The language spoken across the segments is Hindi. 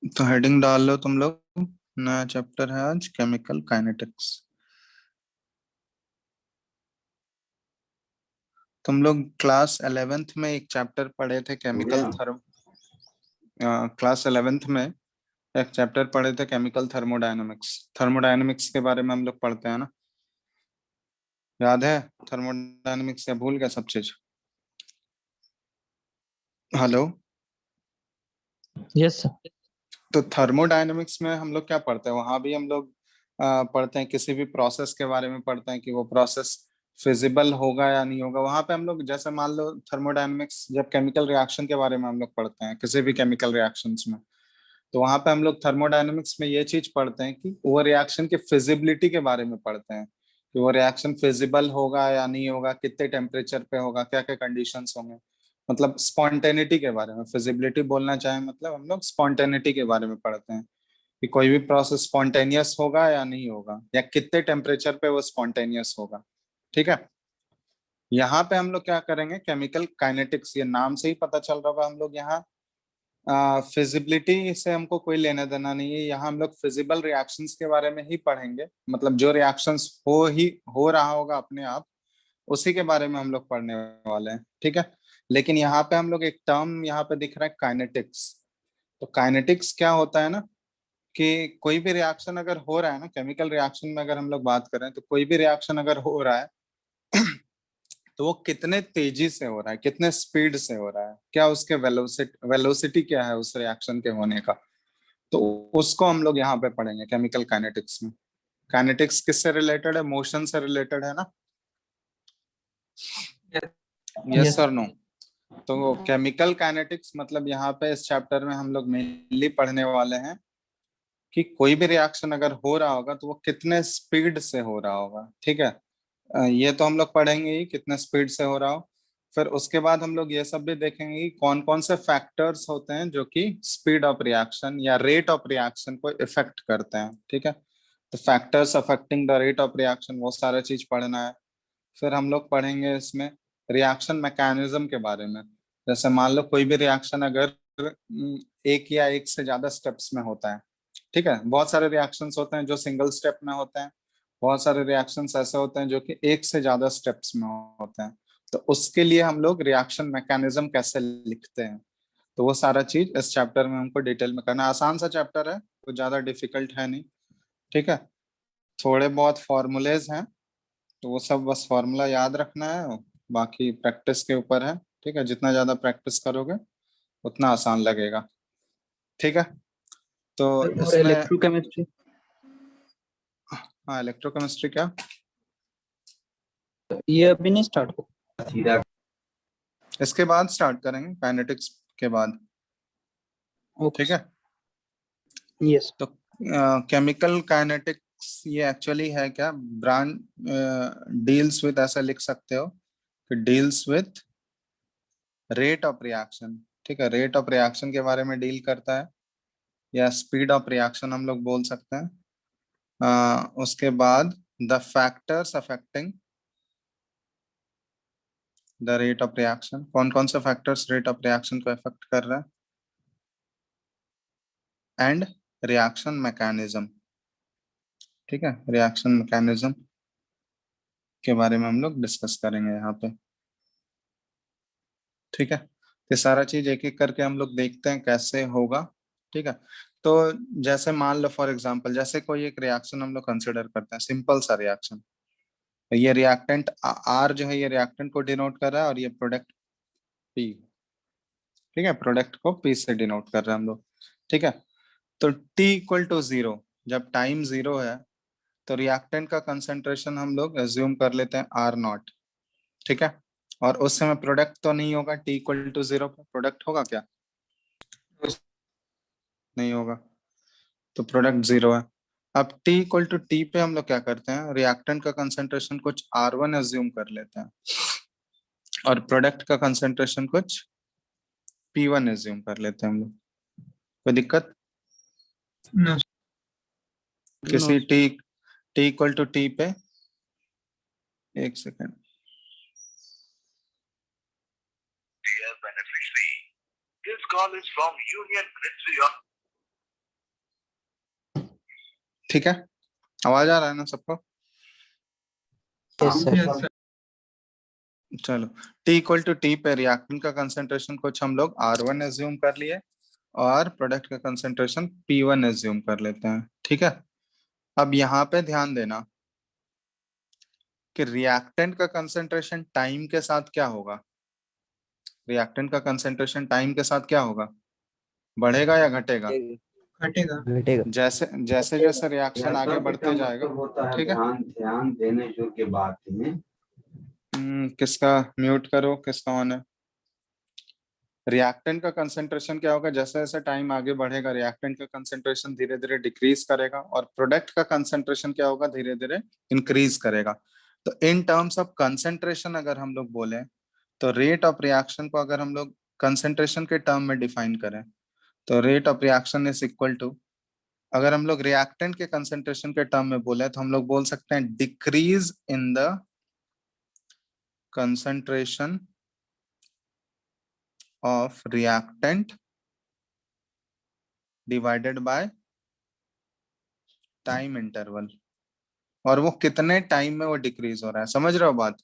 तो हेडिंग डाल लो तुम लोग। नया चैप्टर है आज, केमिकल काइनेटिक्स। तुम लोग क्लास 11th में एक चैप्टर पढ़े थे, केमिकल थर्म क्लास 11th में एक चैप्टर पढ़े थे, केमिकल थर्मोडायनामिक्स। थर्मोडायनामिक्स के बारे में हम लोग पढ़ते हैं ना, याद है? थर्मोडायनामिक्स या भूल गए सब चीज? हेलो। Yes sir. तो थर्मोडायनामिक्स में हम लोग क्या पढ़ते हैं? वहां भी हम लोग पढ़ते हैं, किसी भी प्रोसेस के बारे में पढ़ते हैं कि वो प्रोसेस फिजिबल होगा या नहीं होगा। वहां पे हम लोग जैसे मान लो थर्मोडायनामिक्स, जब केमिकल रिएक्शन के बारे में हम लोग पढ़ते हैं, किसी भी केमिकल रिएक्शंस में, तो वहां पे हम लोग थर्मोडायनामिक्स में ये चीज पढ़ते हैं कि वो रिएक्शन की फिजिबिलिटी के बारे में पढ़ते हैं कि वो रिएक्शन फिजिबल होगा या नहीं होगा, कितने टेम्परेचर पे होगा, क्या क्या कंडीशंस होंगे। मतलब स्पॉन्टेनिटी के बारे में, फिजिबिलिटी बोलना चाहे मतलब हम लोग स्पॉन्टेनिटी के बारे में पढ़ते हैं कि कोई भी प्रोसेस स्पॉन्टेनियस होगा या नहीं होगा, या कितने टेम्परेचर पे वो स्पॉन्टेनियस होगा। ठीक है। यहाँ पे हम लोग क्या करेंगे, केमिकल काइनेटिक्स, ये नाम से ही पता चल रहा होगा, हम लोग यहाँ फिजिबिलिटी से हमको कोई लेना देना नहीं है। यहाँ हम लोग फिजिबल रिएक्शंस के बारे में ही पढ़ेंगे, मतलब जो रिएक्शंस हो रहा होगा अपने आप, उसी के बारे में हम लोग पढ़ने वाले हैं। ठीक है। लेकिन यहाँ पे हम लोग एक टर्म यहाँ पे दिख रहा है, काइनेटिक्स। तो काइनेटिक्स क्या होता है ना, कि कोई भी रिएक्शन अगर हो रहा है ना, केमिकल रिएक्शन में अगर हम लोग बात करें, तो कोई भी रिएक्शन अगर हो रहा है तो वो कितने तेजी से हो रहा है, कितने स्पीड से हो रहा है, क्या उसके वेलोसिटी क्या है उस रिएक्शन के होने का, तो उसको हम लोग यहाँ पे पढ़ेंगे केमिकल काइनेटिक्स में। काइनेटिक्स किससे रिलेटेड है? मोशन से रिलेटेड है ना? Yes yes. और नो? तो केमिकल काइनेटिक्स मतलब यहाँ पे इस चैप्टर में हम लोग मेनली पढ़ने वाले हैं कि कोई भी रिएक्शन अगर हो रहा होगा तो वो कितने स्पीड से हो रहा होगा। ठीक है। ये तो हम लोग पढ़ेंगे ही, कितने स्पीड से हो रहा हो। फिर उसके बाद हम लोग ये सब भी देखेंगे कि कौन कौन से फैक्टर्स होते हैं जो कि स्पीड ऑफ रिएक्शन या रेट ऑफ रिएक्शन को इफेक्ट करते हैं। ठीक है। तो factors affecting the rate of reaction, वो सारा चीज पढ़ना है। फिर हम लोग पढ़ेंगे इसमें रिएक्शन मैकेनिज्म के बारे में। जैसे मान लो कोई भी रिएक्शन अगर एक या एक से ज्यादा स्टेप्स में होता है। ठीक है। बहुत सारे रिएक्शंस होते हैं जो सिंगल स्टेप में होते हैं, बहुत सारे रिएक्शंस ऐसे होते हैं जो कि एक से ज्यादा स्टेप्स में होते हैं। तो उसके लिए हम लोग रिएक्शन मैकेनिज्म कैसे लिखते हैं, तो वो सारा चीज इस चैप्टर में हमको डिटेल में करना है। आसान सा चैप्टर है, तो ज्यादा डिफिकल्ट है नहीं। ठीक है। थोड़े बहुत फॉर्मूलेज हैं, तो वो सब बस फॉर्मूला याद रखना है, बाकी प्रैक्टिस के ऊपर है। ठीक है। जितना ज्यादा प्रैक्टिस करोगे उतना आसान लगेगा। ठीक है। तो और इसमें, इलेक्ट्रोकेमिस्ट्री? हाँ, इलेक्ट्रोकेमिस्ट्री क्या? ये अभी नहीं स्टार्ट हो? इसके बाद स्टार्ट करेंगे, काइनेटिक्स के बाद। ठीक ओके। है। यस। तो केमिकल काइनेटिक्स ये एक्चुअली है क्या, ब्रांड डील्स विद, ऐसा लिख सकते हो कि deals with rate of reaction. ठीक है। रेट ऑफ रिएक्शन के बारे में डील करता है, या स्पीड ऑफ रिएक्शन हम लोग बोल सकते हैं। उसके बाद the factors affecting the rate of reaction, कौन कौन से फैक्टर्स रेट ऑफ रिएक्शन को अफेक्ट कर रहा है, एंड रिएक्शन मैकेनिज्म। ठीक है। रिएक्शन मैकेनिज्म के बारे में हम लोग डिस्कस करेंगे यहाँ पे। ठीक है। ये सारा चीज एक एक करके हम लोग देखते हैं कैसे होगा। ठीक है। तो जैसे मान लो फॉर एग्जांपल, जैसे कोई एक रिएक्शन हम लोग कंसिडर करते हैं, सिंपल सा रिएक्शन। ये रिएक्टेंट आर जो है, ये रिएक्टेंट को डिनोट कर रहा है, और ये प्रोडक्ट पी। ठीक है। प्रोडक्ट को पी से डिनोट कर रहे हैं हम लोग। ठीक है। तो टी इक्वल टू जीरो, जब टाइम जीरो है, तो रिएक्टेंट का कंसंट्रेशन हम लोग एज्यूम कर लेते हैं आर नॉट। ठीक है। और उस समय प्रोडक्ट तो नहीं होगा, टी इक्वल टू जीरो पे प्रोडक्ट होगा क्या? नहीं होगा। तो प्रोडक्ट जीरो है। अब टी इक्वल टू टी पे हम लोग क्या करते हैं, रिएक्टेंट का कंसंट्रेशन कुछ आर वन एज्यूम कर लेते हैं, और प्रोडक्ट का कंसंट्रेशन कुछ पी वन एज्यूम कर लेते हैं हम लोग। कोई दिक्कत? नो। नो। किसी T T equal to T पे, एक second. Dear beneficiary, this call is from Union Ministry of ठीक है, आवाज आ रहा है ना सबको? Yes, sir. Yes, sir. चलो, T इक्वल टू टी पे रिएक्टेंट का कंसंट्रेशन कुछ हम लोग R1 एज्यूम कर लिए और प्रोडक्ट का कंसंट्रेशन P1 एज्यूम कर लेते हैं। ठीक है, अब यहाँ पे ध्यान देना कि रिएक्टेंट का कंसंट्रेशन टाइम के साथ क्या होगा। रिएक्टेंट का कंसंट्रेशन टाइम के साथ क्या होगा, बढ़ेगा या घटेगा? घटेगा। घटेगा। जैसे जैसे जैसे रिएक्शन आगे बढ़ते जाएगा, ठीक है। ध्यान देने योग्य बात है। किसका म्यूट करो, किसका ऑन है? रिएक्टेंट का कंसंट्रेशन क्या होगा, जैसे जैसे टाइम आगे बढ़ेगा रिएक्टेंट का कंसंट्रेशन धीरे धीरे डिक्रीज करेगा और प्रोडक्ट का कंसंट्रेशन क्या होगा, धीरे धीरे इंक्रीज करेगा। तो इन टर्म्स ऑफ कंसंट्रेशन अगर हम लोग बोले तो रेट ऑफ रिएक्शन को अगर हम लोग कंसंट्रेशन के टर्म में डिफाइन करें तो rate of reaction is equal to, अगर हम लोग रिएक्टेंट के कंसंट्रेशन के टर्म में बोले तो हम लोग बोल सकते हैं decrease in the concentration of reactant divided by time interval. और वो कितने टाइम में वो डिक्रीज हो रहा है, समझ रहे हो बात?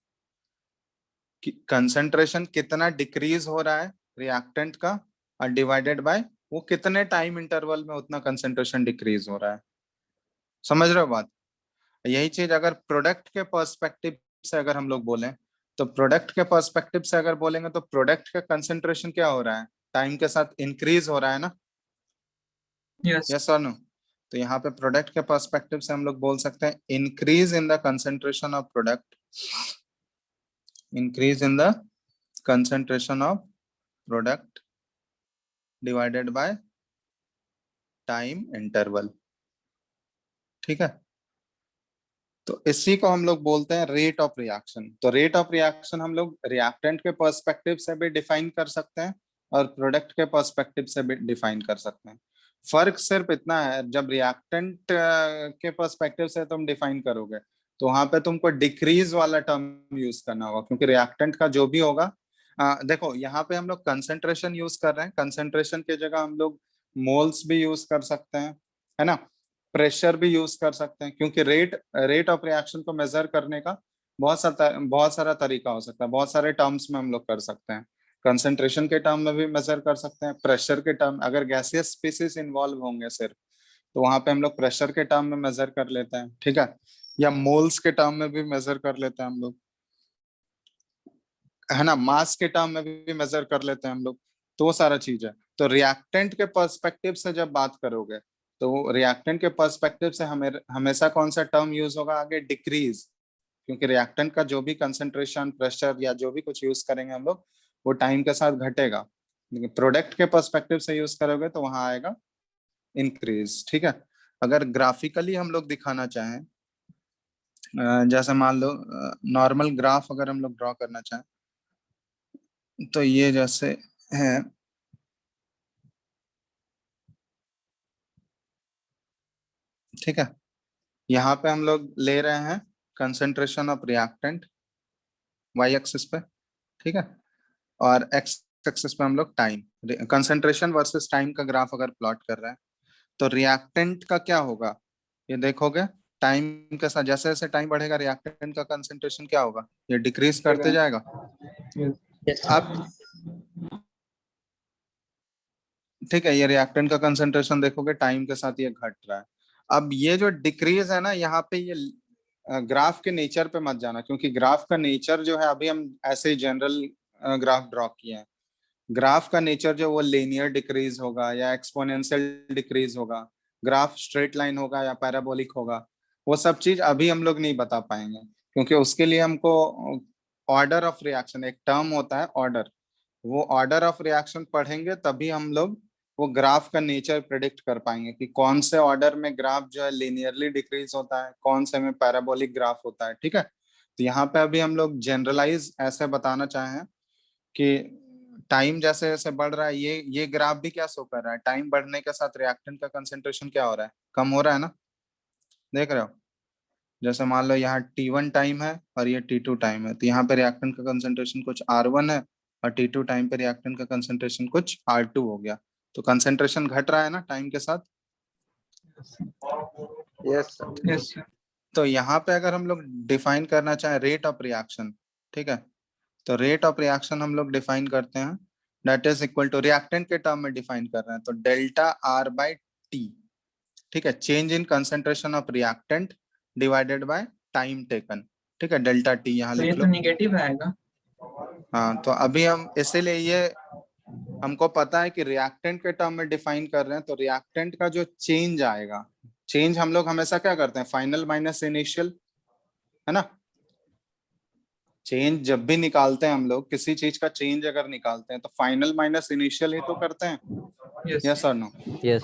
कि कंसंट्रेशन कितना डिक्रीज हो रहा है रिएक्टेंट का और डिवाइडेड बाय वो कितने टाइम इंटरवल में उतना कंसंट्रेशन डिक्रीज हो रहा है, समझ रहे हो बात? यही चीज अगर प्रोडक्ट के पर्सपेक्टिव से अगर हम लोग बोलें तो प्रोडक्ट के पर्सपेक्टिव से अगर बोलेंगे तो प्रोडक्ट का कंसंट्रेशन क्या हो रहा है, टाइम के साथ इंक्रीज हो रहा है ना? Yes. यस और नो? तो यहाँ पे प्रोडक्ट के पर्सपेक्टिव से हम लोग बोल सकते हैं increase in the concentration of product, increase in the concentration of product divided by time interval. ठीक है, तो इसी को हम लोग बोलते हैं रेट ऑफ रिएक्शन। तो रेट ऑफ रिएक्शन हम लोग रिएक्टेंट के पर्सपेक्टिव से भी डिफाइन कर सकते हैं और प्रोडक्ट के पर्सपेक्टिव से भी डिफाइन कर सकते हैं। फर्क सिर्फ इतना है, जब रिएक्टेंट के पर्सपेक्टिव से तुम डिफाइन करोगे तो वहां पे तुमको डिक्रीज वाला टर्म यूज करना होगा, क्योंकि रिएक्टेंट का जो भी होगा, देखो यहाँ पे हम लोग कंसंट्रेशन यूज कर रहे हैं, कंसंट्रेशन की जगह हम लोग मोल्स भी यूज कर सकते हैं, है ना, प्रेशर भी यूज कर सकते हैं, क्योंकि रेट ऑफ रिएक्शन को मेजर करने का बहुत सारा तरीका हो सकता है, बहुत सारे टर्म्स में हम लोग कर सकते हैं। कंसंट्रेशन के टर्म में भी मेजर कर सकते हैं, प्रेशर के टर्म, अगर गैसियस स्पीसीज इन्वॉल्व होंगे सिर्फ तो वहां पे हम लोग प्रेशर के टर्म में मेजर कर लेते हैं, ठीक है, या मोल्स के टर्म में भी मेजर कर लेते हैं हम लोग, है ना, मास के टर्म में भी मेजर कर लेते हैं हम लोग। तो वो सारा चीज है। तो रिएक्टेंट के पर्सपेक्टिव से जब बात करोगे तो रिएक्टेंट के पर्सपेक्टिव से हमेशा कौन सा टर्म यूज होगा आगे, डिक्रीज, क्योंकि रिएक्टेंट का जो भी कंसंट्रेशन, प्रेशर या जो भी कुछ यूज करेंगे हम लोग वो टाइम के साथ घटेगा। लेकिन प्रोडक्ट के पर्सपेक्टिव से यूज करोगे तो वहां आएगा इंक्रीज। ठीक है, अगर ग्राफिकली हम लोग दिखाना चाहें, जैसे मान लो नॉर्मल ग्राफ अगर हम लोग ड्रॉ करना चाहें तो ये जैसे है, ठीक है, यहाँ पे हम लोग ले रहे हैं concentration of reactant Y axis पे, ठीक है, और एक्स एक्सिस पे हम लोग टाइम, कंसंट्रेशन वर्सेस टाइम का ग्राफ अगर प्लॉट कर रहे हैं तो रिएक्टेंट का क्या होगा, ये देखोगे टाइम के साथ जैसे जैसे टाइम बढ़ेगा रिएक्टेंट का कंसंट्रेशन क्या होगा, ये डिक्रीज करते जाएगा। Yes. अब ठीक है, ये रिएक्टेंट का कंसंट्रेशन देखोगे टाइम के साथ ये घट रहा है। अब ये जो डिक्रीज है ना, यहाँ पे ये ग्राफ के नेचर पे मत जाना, क्योंकि ग्राफ का नेचर जो है, अभी हम ऐसे ही जनरल ग्राफ ड्रॉ किए हैं, ग्राफ का नेचर जो वो लीनियर डिक्रीज होगा या एक्सपोनेंशियल डिक्रीज होगा, ग्राफ स्ट्रेट लाइन होगा या पैराबोलिक होगा, वो सब चीज अभी हम लोग नहीं बता पाएंगे, क्योंकि उसके लिए हमको ऑर्डर ऑफ रिएक्शन, एक टर्म होता है ऑर्डर, वो ऑर्डर ऑफ रिएक्शन पढ़ेंगे तभी हम लोग वो ग्राफ का नेचर प्रेडिक्ट कर पाएंगे कि कौन से ऑर्डर में ग्राफ जो है लिनियरली डिक्रीज होता है, कौन से में पैराबोलिक ग्राफ होता है। ठीक है, तो यहाँ पे अभी हम लोग जनरलाइज ऐसे बताना चाहें कि टाइम जैसे जैसे बढ़ रहा है, ये ग्राफ भी क्या शो कर रहा है, टाइम बढ़ने के साथ रिएक्टेंट का कंसंट्रेशन क्या हो रहा है, कम हो रहा है ना, देख रहे हो? जैसे मान लो यहाँ T1 टाइम है और ये T2 टाइम है, तो यहाँ पे रिएक्टेंट का कंसंट्रेशन कुछ R1 है और T2 टाइम पे रिएक्टेंट का कंसंट्रेशन कुछ R2 हो गया। तो कंसंट्रेशन घट रहा है ना टाइम के साथ। Yes, sir. Yes, sir. तो यहाँ पे अगर हम लोग डिफाइन करना चाहें रेट ऑफ रिएक्शन, ठीक है, तो रेट ऑफ रिएक्शन हम लोग डिफाइन करते हैं that is equal to reactant के टर्म में डिफाइन कर रहे हैं तो डेल्टा आर बाई टी, ठीक है, change in concentration of reactant divided by time taken, ठीक है, डेल्टा टी यहाँ तो ये लिख तो लो। निगेटिव आएगा। हाँ, तो अभी हम इसीलिए ये हमको पता है कि रिएक्टेंट के टर्म में डिफाइन कर रहे हैं तो रिएक्टेंट का जो चेंज आएगा, चेंज हम लोग हमेशा क्या करते हैं, फाइनल माइनस इनिशियल, है ना। चेंज जब भी निकालते हैं हम लोग, किसी चीज का चेंज अगर निकालते हैं तो फाइनल माइनस इनिशियल ही तो करते हैं, Yes. यस और नो। Yes.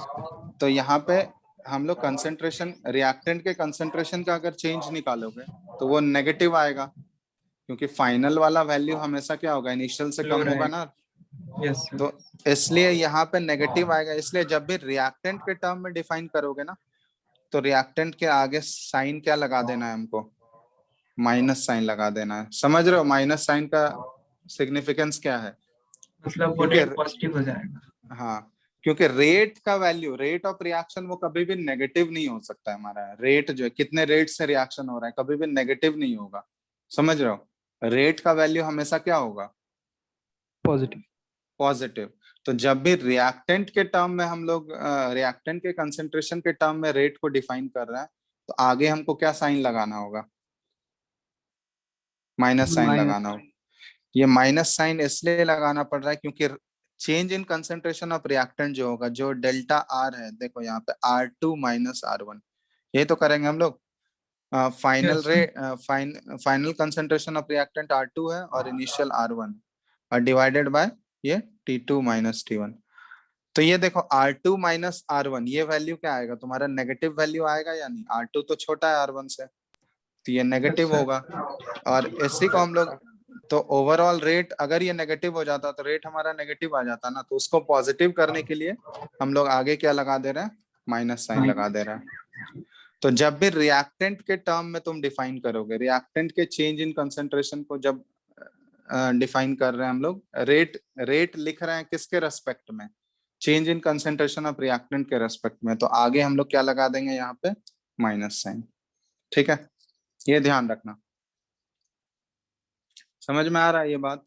तो यहाँ पे हम लोग कंसेंट्रेशन, रिएक्टेंट के कंसेंट्रेशन का अगर चेंज निकालोगे तो वो नेगेटिव आएगा, क्योंकि फाइनल वाला वैल्यू हमेशा क्या होगा, इनिशियल से कम होगा ना। Yes, sir. तो इसलिए यहाँ पे नेगेटिव आएगा। इसलिए जब भी रिएक्टेंट के टर्म में डिफाइन करोगे ना, तो रिएक्टेंट के आगे साइन क्या लगा देना है हमको, माइनस साइन लगा देना है। समझ रहे हो माइनस साइन का सिग्निफिकेंस क्या है? मतलब वो क्योंकि रेट पॉजिटिव हो जाएगा। हाँ, क्योंकि रेट का वैल्यू, रेट ऑफ रिएक्शन वो कभी भी नेगेटिव नहीं हो सकता है। हमारा रेट जो है, कितने रेट से रिएक्शन हो रहा है, कभी भी नेगेटिव नहीं होगा। समझ रहे हो, रेट का वैल्यू हमेशा क्या होगा, Positive. पॉजिटिव। तो जब भी रिएक्टेंट के टर्म में हम लोग रिएक्टेंट के कंसेंट्रेशन के टर्म में रेट को डिफाइन कर रहे हैं तो आगे हमको क्या साइन लगाना होगा, माइनस साइन लगाना होगा। ये माइनस साइन इसलिए लगाना पड़ रहा है क्योंकि change in concentration of reactant जो होगा, जो डेल्टा आर है, देखो यहाँ पे R2 माइनस R1, ये तो करेंगे हम लोग। Final Yes, rate, final concentration of reactant R2 है और इनिशियल R1 और डिवाइडेड बाय ये T2 माइनस T1। तो ये देखो R2 माइनस R1, ये वैल्यू क्या आएगा तुम्हारा, नेगेटिव वैल्यू आएगा या नहीं। R2 तो छोटा है R1 से, तो ये नेगेटिव sir. होगा। और इसी को हम लोग, तो ओवरऑल रेट अगर ये नेगेटिव हो जाता तो रेट हमारा नेगेटिव आ जाता ना, तो उसको पॉजिटिव करने के लिए हम लोग आगे क्या लगा दे रहे हैं, माइनस साइन लगा दे रहे हैं। तो जब भी रिएक्टेंट के टर्म में तुम डिफाइन करोगे, रिएक्टेंट के चेंज इन कंसेंट्रेशन को जब डिफाइन कर रहे हैं हम लोग, रेट लिख रहे हैं किसके रेस्पेक्ट में, change in concentration of reactant के रेस्पेक्ट में, तो आगे हम लोग क्या लगा देंगे यहाँ पे, माइनस साइन। ठीक है, ये ध्यान रखना। समझ में आ रहा है ये बात?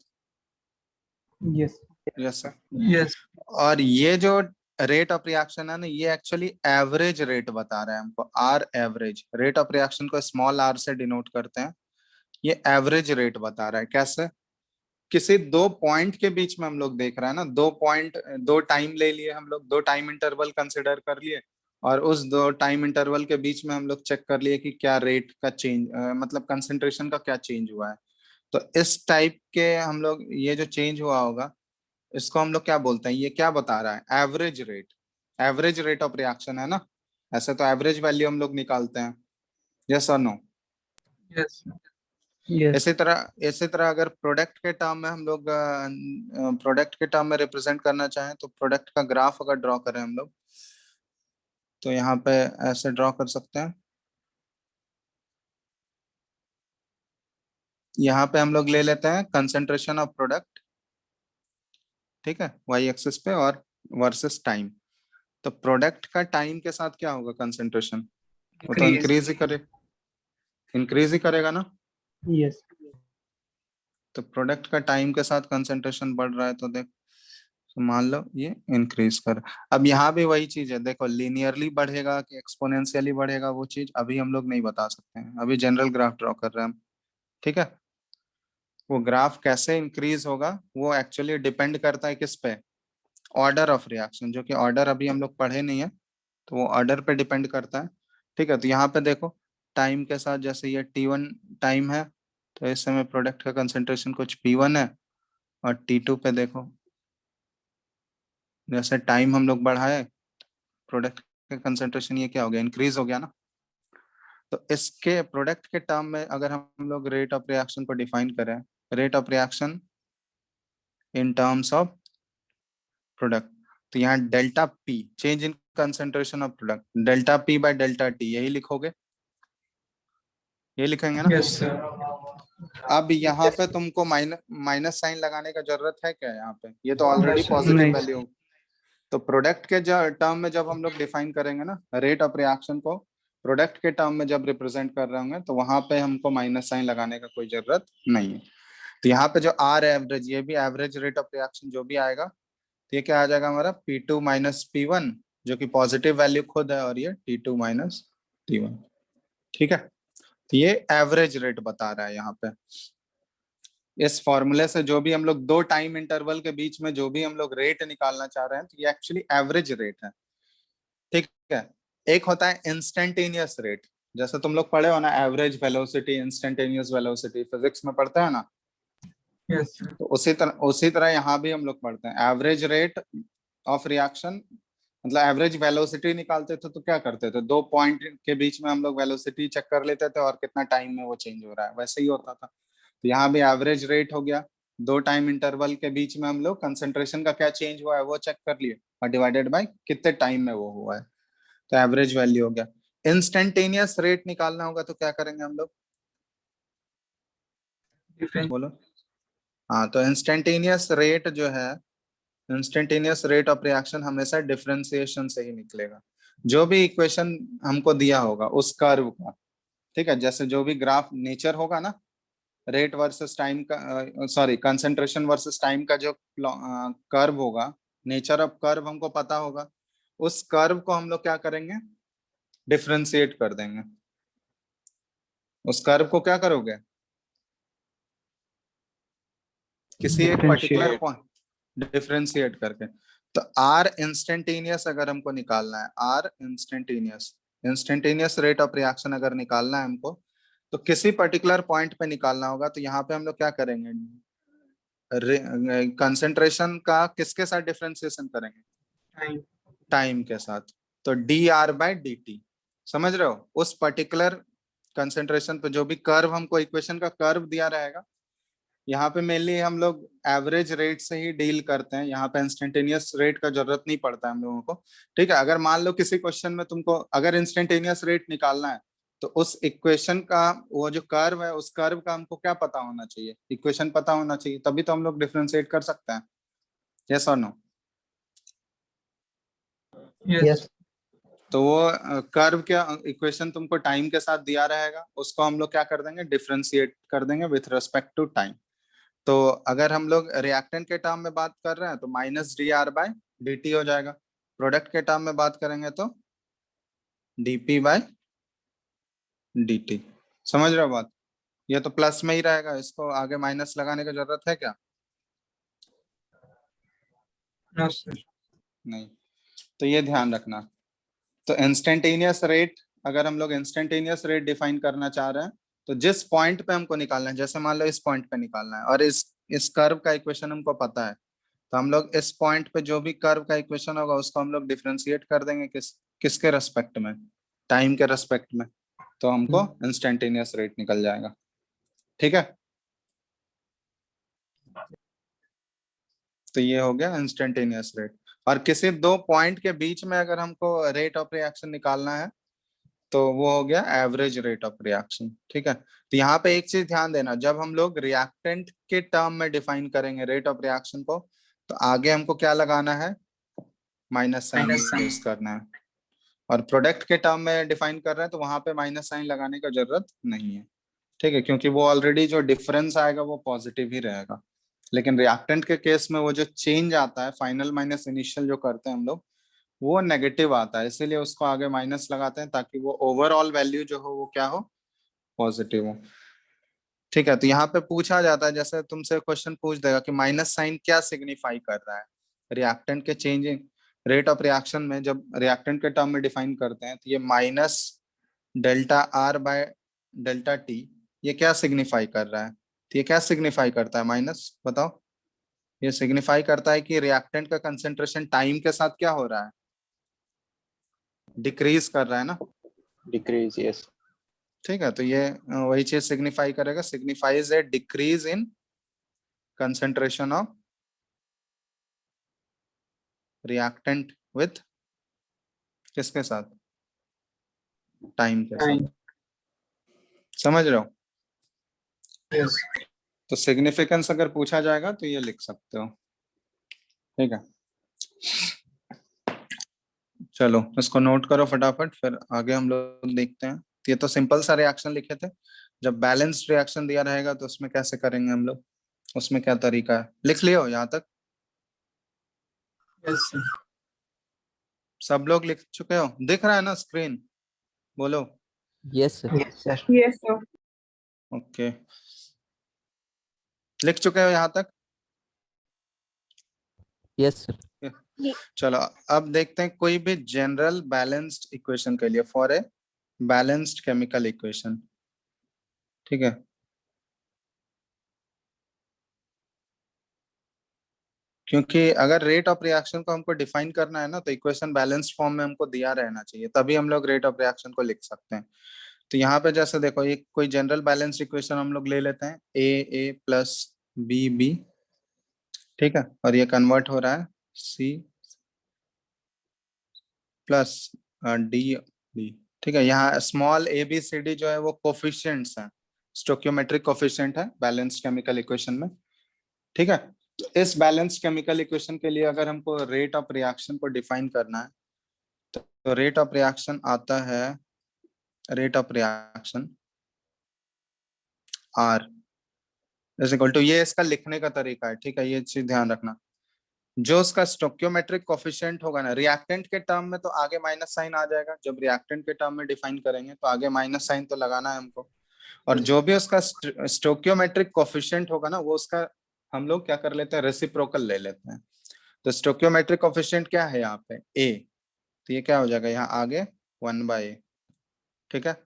Yes. Yes sir. Yes. और ये जो रेट ऑफ रिएक्शन है ना, ये एक्चुअली एवरेज रेट बता रहा है हमको, R average. Rate of reaction को स्मॉल आर से डिनोट करते हैं। ये एवरेज रेट बता रहा है। कैसे? किसी दो पॉइंट के बीच में हम लोग देख रहे हैं ना, दो पॉइंट, दो टाइम ले लिए हम लोग, दो टाइम इंटरवल कंसिडर कर लिए और उस दो टाइम इंटरवल के बीच में हम लोग चेक कर लिए कि क्या रेट का चेंज, मतलब कंसेंट्रेशन का क्या चेंज हुआ है। तो इस टाइप के हम लोग, ये जो चेंज हुआ होगा इसको हम लोग क्या बोलते हैं, ये क्या बता रहा है, average rate. Average rate of reaction है ना, ऐसे तो एवरेज वैल्यू हम लोग निकालते हैं। यस और नो? Yes. Yes. इसी तरह अगर प्रोडक्ट के टर्म में हम लोग, प्रोडक्ट के टर्म में रिप्रेजेंट करना चाहें तो प्रोडक्ट का ग्राफ अगर ड्रॉ करें हम लोग, तो यहाँ पे ऐसे ड्रॉ कर सकते हैं। यहाँ पे हम लोग ले लेते हैं कंसेंट्रेशन ऑफ प्रोडक्ट, ठीक है, वाई एक्सिस पे, और वर्सेस टाइम। तो प्रोडक्ट का टाइम के साथ क्या होगा, कंसेंट्रेशन, वो तो Increase. इंक्रीज ही करेगा ना। Yes. तो प्रोडक्ट का टाइम के साथ कंसेंट्रेशन बढ़ रहा है तो देख, तो मान लो ये इंक्रीज कर। अब यहाँ भी वही चीज है, देखो लीनियरली बढ़ेगा कि एक्सपोनेंशियली बढ़ेगा, वो चीज अभी हम लोग नहीं बता सकते हैं, अभी जनरल ग्राफ ड्रॉ कर रहे हैं हम। ठीक है, वो ग्राफ कैसे इंक्रीज होगा वो एक्चुअली डिपेंड करता है किस पे, ऑर्डर ऑफ रिएक्शन, जो कि ऑर्डर अभी हम लोग पढ़े नहीं है, तो वो ऑर्डर पे डिपेंड करता है। ठीक है, तो यहाँ पे देखो टाइम के साथ, जैसे ये T1 टाइम है तो इस समय प्रोडक्ट का कंसेंट्रेशन कुछ P1 है, और T2 पे देखो जैसे टाइम हम लोग बढ़ाए, प्रोडक्ट का कंसेंट्रेशन ये क्या हो गया, इंक्रीज हो गया ना। तो इसके प्रोडक्ट के टर्म में अगर हम लोग रेट ऑफ रिएक्शन को डिफाइन करें, rate of reaction in terms of product, तो यहाँ delta P, change in concentration of product, delta P by delta T, यही लिखोगे, ये लिखेंगे ना। Yes, sir. अब यहाँ पे तुमको माइनस साइन लगाने का जरूरत है क्या यहाँ पे, ये तो ऑलरेडी नहीं, पॉजिटिव नहीं। वैल्यू। तो प्रोडक्ट के जो टर्म में जब हम लोग डिफाइन करेंगे ना रेट ऑफ रिएक्शन को, प्रोडक्ट के टर्म में जब रिप्रेजेंट कर रहे होंगे तो वहां पे हमको माइनस साइन लगाने का कोई जरूरत नहीं है। तो यहाँ पे जो आर एवरेज, ये भी एवरेज रेट ऑफ रिएक्शन जो भी आएगा, तो ये क्या आ जाएगा हमारा P2 माइनस P1, जो कि पॉजिटिव वैल्यू खुद है, और ये T2 माइनस T1। ठीक है, तो ये एवरेज रेट बता रहा है यहाँ पे। इस फॉर्मूले से जो भी हम लोग दो टाइम इंटरवल के बीच में जो भी हम लोग रेट निकालना चाह रहे हैं, तो ये एक्चुअली एवरेज रेट है। ठीक है, एक होता है इंस्टेंटेनियस रेट, जैसे तुम लोग पढ़े हो ना, average velocity, instantaneous velocity, physics में पढ़ते हैं ना। yes sir, तो उसी तरह यहाँ भी हम लोग पढ़ते हैं एवरेज रेट ऑफ रिएक्शन, मतलब एवरेज वेलोसिटी निकालते थे तो क्या करते थे, दो पॉइंट के बीच में हम लोग वेलोसिटी चेक कर लेते थे और कितना टाइम में वो चेंज हो रहा है, वैसे ही होता था। तो यहाँ भी एवरेज रेट हो गया, दो टाइम इंटरवल के बीच में हम लोग कंसंट्रेशन का क्या चेंज हुआ है वो चेक कर लिए, और डिवाइडेड बाय कितने टाइम में वो हुआ है, तो एवरेज वैल्यू हो गया। इंस्टेंटेनियस रेट निकालना होगा तो क्या करेंगे हम लोग, different, बोलो। हाँ, तो इंस्टेंटेनियस रेट जो है, इंस्टेंटेनियस रेट ऑफ रिएक्शन हमेशा डिफरेंशिएशन से ही निकलेगा, जो भी इक्वेशन हमको दिया होगा उस कर्व का। ठीक है, जैसे जो भी ग्राफ नेचर होगा ना, रेट वर्सेस टाइम का, सॉरी कंसंट्रेशन वर्सेस टाइम का जो कर्व होगा, नेचर ऑफ कर्व हमको पता होगा, उस कर्व को हम लोग क्या करेंगे, डिफरेंशिएट कर देंगे। उस कर्व को क्या करोगे, किसी एक पर्टिकुलर पॉइंट डिफरेंशिएट करके। तो आर इंस्टेंटेनियस अगर हमको निकालना है, R instantaneous, instantaneous rate of reaction अगर निकालना है हमको, तो किसी पर्टिकुलर पॉइंट पे निकालना होगा। तो यहाँ पे हम लोग क्या करेंगे, कंसंट्रेशन का किसके साथ डिफरेंशिएशन करेंगे, time, टाइम के साथ। तो D R by D T, समझ रहे हो, उस पर्टिकुलर कंसंट्रेशन पे जो भी कर्व हमको इक्वेशन का कर्व दिया रहेगा, यहाँ पे मेनली हम लोग एवरेज रेट से ही डील करते हैं, यहाँ पे इंस्टेंटेनियस रेट का जरूरत नहीं पड़ता है हम लोगों को। ठीक है, अगर मान लो किसी क्वेश्चन में तुमको अगर इंस्टेंटेनियस रेट निकालना है, तो उस इक्वेशन का वो जो कर्व है, उस कर्व का हमको क्या पता होना चाहिए, इक्वेशन पता होना चाहिए, तभी तो हम लोग डिफरेंशिएट कर सकते हैं। यस और नो। yes, Yes. तो वो कर्व के इक्वेशन तुमको टाइम के साथ दिया रहेगा, उसको हम लोग क्या कर देंगे, डिफरेंशिएट कर देंगे विथ रिस्पेक्ट टू टाइम। तो अगर हम लोग रिएक्टेंट के टर्म में बात कर रहे हैं तो minus D R by D T हो जाएगा, प्रोडक्ट के टर्म में बात करेंगे तो डीपी बाय डी टी। समझ रहे हो बात, ये तो प्लस में ही रहेगा, इसको आगे माइनस लगाने की जरूरत है क्या, no sir, नहीं। तो ये ध्यान रखना। तो इंस्टेंटेनियस रेट, अगर हम लोग इंस्टेंटेनियस रेट डिफाइन करना चाह रहे हैं, तो जिस पॉइंट पे हमको निकालना है, जैसे मान लो इस पॉइंट पे निकालना है और इस कर्व का इक्वेशन हमको पता है, तो हम लोग इस पॉइंट पे जो भी कर्व का इक्वेशन होगा उसको हम लोग डिफरेंशिएट कर देंगे किसके रेस्पेक्ट में, टाइम के रेस्पेक्ट में, तो हमको इंस्टेंटेनियस रेट निकल जाएगा। ठीक है, तो ये हो गया इंस्टेंटेनियस रेट। और किसी दो पॉइंट के बीच में अगर हमको रेट ऑफ रिएक्शन निकालना है, तो वो हो गया एवरेज रेट ऑफ रिएक्शन। ठीक है, तो यहाँ पे एक चीज ध्यान देना, जब हम लोग रिएक्टेंट के टर्म में डिफाइन करेंगे रेट ऑफ रिएक्शन को, तो आगे हमको क्या लगाना है, माइनस साइन यूज करना है। और प्रोडक्ट के टर्म में डिफाइन कर रहे हैं तो वहां पे माइनस साइन लगाने का जरूरत नहीं है। ठीक है, क्योंकि वो ऑलरेडी जो डिफरेंस आएगा वो पॉजिटिव ही रहेगा। लेकिन रिएक्टेंट के केस में वो जो चेंज आता है, फाइनल माइनस इनिशियल जो करते हैं हम लोग, वो नेगेटिव आता है, इसीलिए उसको आगे माइनस लगाते हैं ताकि वो ओवरऑल वैल्यू जो हो वो क्या हो, पॉजिटिव हो। ठीक है, तो यहाँ पे पूछा जाता है, जैसे तुमसे क्वेश्चन पूछ देगा कि माइनस साइन क्या सिग्निफाई कर रहा है, रिएक्टेंट के चेंजिंग रेट ऑफ रिएक्शन में जब रिएक्टेंट के टर्म में डिफाइन करते हैं, तो ये minus delta R by delta T, ये क्या सिग्निफाई कर रहा है, तो ये क्या सिग्निफाई करता है, माइनस, बताओ। ये सिग्निफाई करता है कि रिएक्टेंट का कंसेंट्रेशन टाइम के साथ क्या हो रहा है, डिक्रीज कर रहा है ना। Decrease, yes. ठीक है, तो ये वही चीज सिग्निफाई करेगा, signifies A decrease in concentration of reactant with किसके साथ, टाइम के साथ। time, समझ रहे हो, yes, तो सिग्निफिकेंस अगर पूछा जाएगा तो ये लिख सकते हो। ठीक है, चलो इसको नोट करो फटाफट, फिर आगे हम लोग देखते हैं। तो ये तो सिंपल सा रिएक्शन लिखे थे। जब बैलेंस्ड रिएक्शन दिया रहेगा तो उसमें कैसे करेंगे हम लोग, उसमें क्या तरीका है, लिख लियो यहाँ तक? Yes, sir. सब लोग लिख चुके हो? दिख रहा है ना स्क्रीन? बोलो। Yes, sir. Yes, sir. Yes, sir. Okay, लिख चुके हो यहाँ तक? Yes, sir. चलो अब देखते हैं कोई भी जनरल बैलेंस्ड इक्वेशन के लिए, for a balanced chemical equation. ठीक है, क्योंकि अगर रेट ऑफ रिएक्शन को हमको डिफाइन करना है ना, तो इक्वेशन बैलेंस्ड फॉर्म में हमको दिया रहना चाहिए, तभी हम लोग रेट ऑफ रिएक्शन को लिख सकते हैं। तो यहाँ पे जैसे देखो, एक कोई जनरल बैलेंस्ड इक्वेशन हम लोग ले लेते हैं, ए प्लस बी बी, ठीक है, और ये कन्वर्ट हो रहा है सी प्लस डी डी, ठीक है। यहाँ small A B C D जो है वो कोफिशिएंट्स हैं, स्टोइकियोमेट्रिक कोफिशिएंट है बैलेंस्ड केमिकल इक्वेशन में, ठीक है। इस बैलेंस्ड केमिकल इक्वेशन के लिए अगर हमको रेट ऑफ रिएक्शन को डिफाइन करना है, तो रेट ऑफ रिएक्शन आता है, rate of reaction R is equal to, ये इसका लिखने का तरीका है, ठीक है, ये चीज ध्यान रखना। जो उसका स्टोइकियोमेट्रिक कोफिशिएंट होगा ना, रिएक्टेंट के टर्म में तो आगे माइनस साइन आ जाएगा, जब रिएक्टेंट के टर्म में डिफाइन करेंगे तो आगे माइनस साइन तो लगाना है हमको। और जो भी उसका स्टोइकियोमेट्रिक कोफिशिएंट होगा ना, वो उसका हम लोग क्या कर लेते हैं, रेसिप्रोकल ले लेते हैं। तो स्टोइकियोमेट्रिक कोफिशिएंट क्या है यहाँ पे, ए, तो ये क्या हो जाएगा यहाँ आगे 1/a, ठीक है,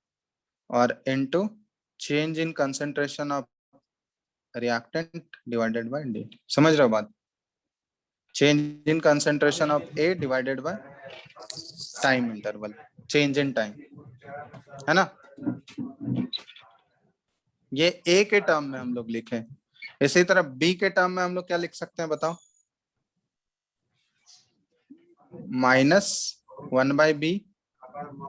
और into change in concentration of reactant divided by D. समझ रहे हो बात? Change in concentration of A divided by time interval, change in time, है ना। ये ए के टर्म में हम लोग लिखे। इसी तरह बी के टर्म में हम लोग क्या लिख सकते हैं बताओ, -1/b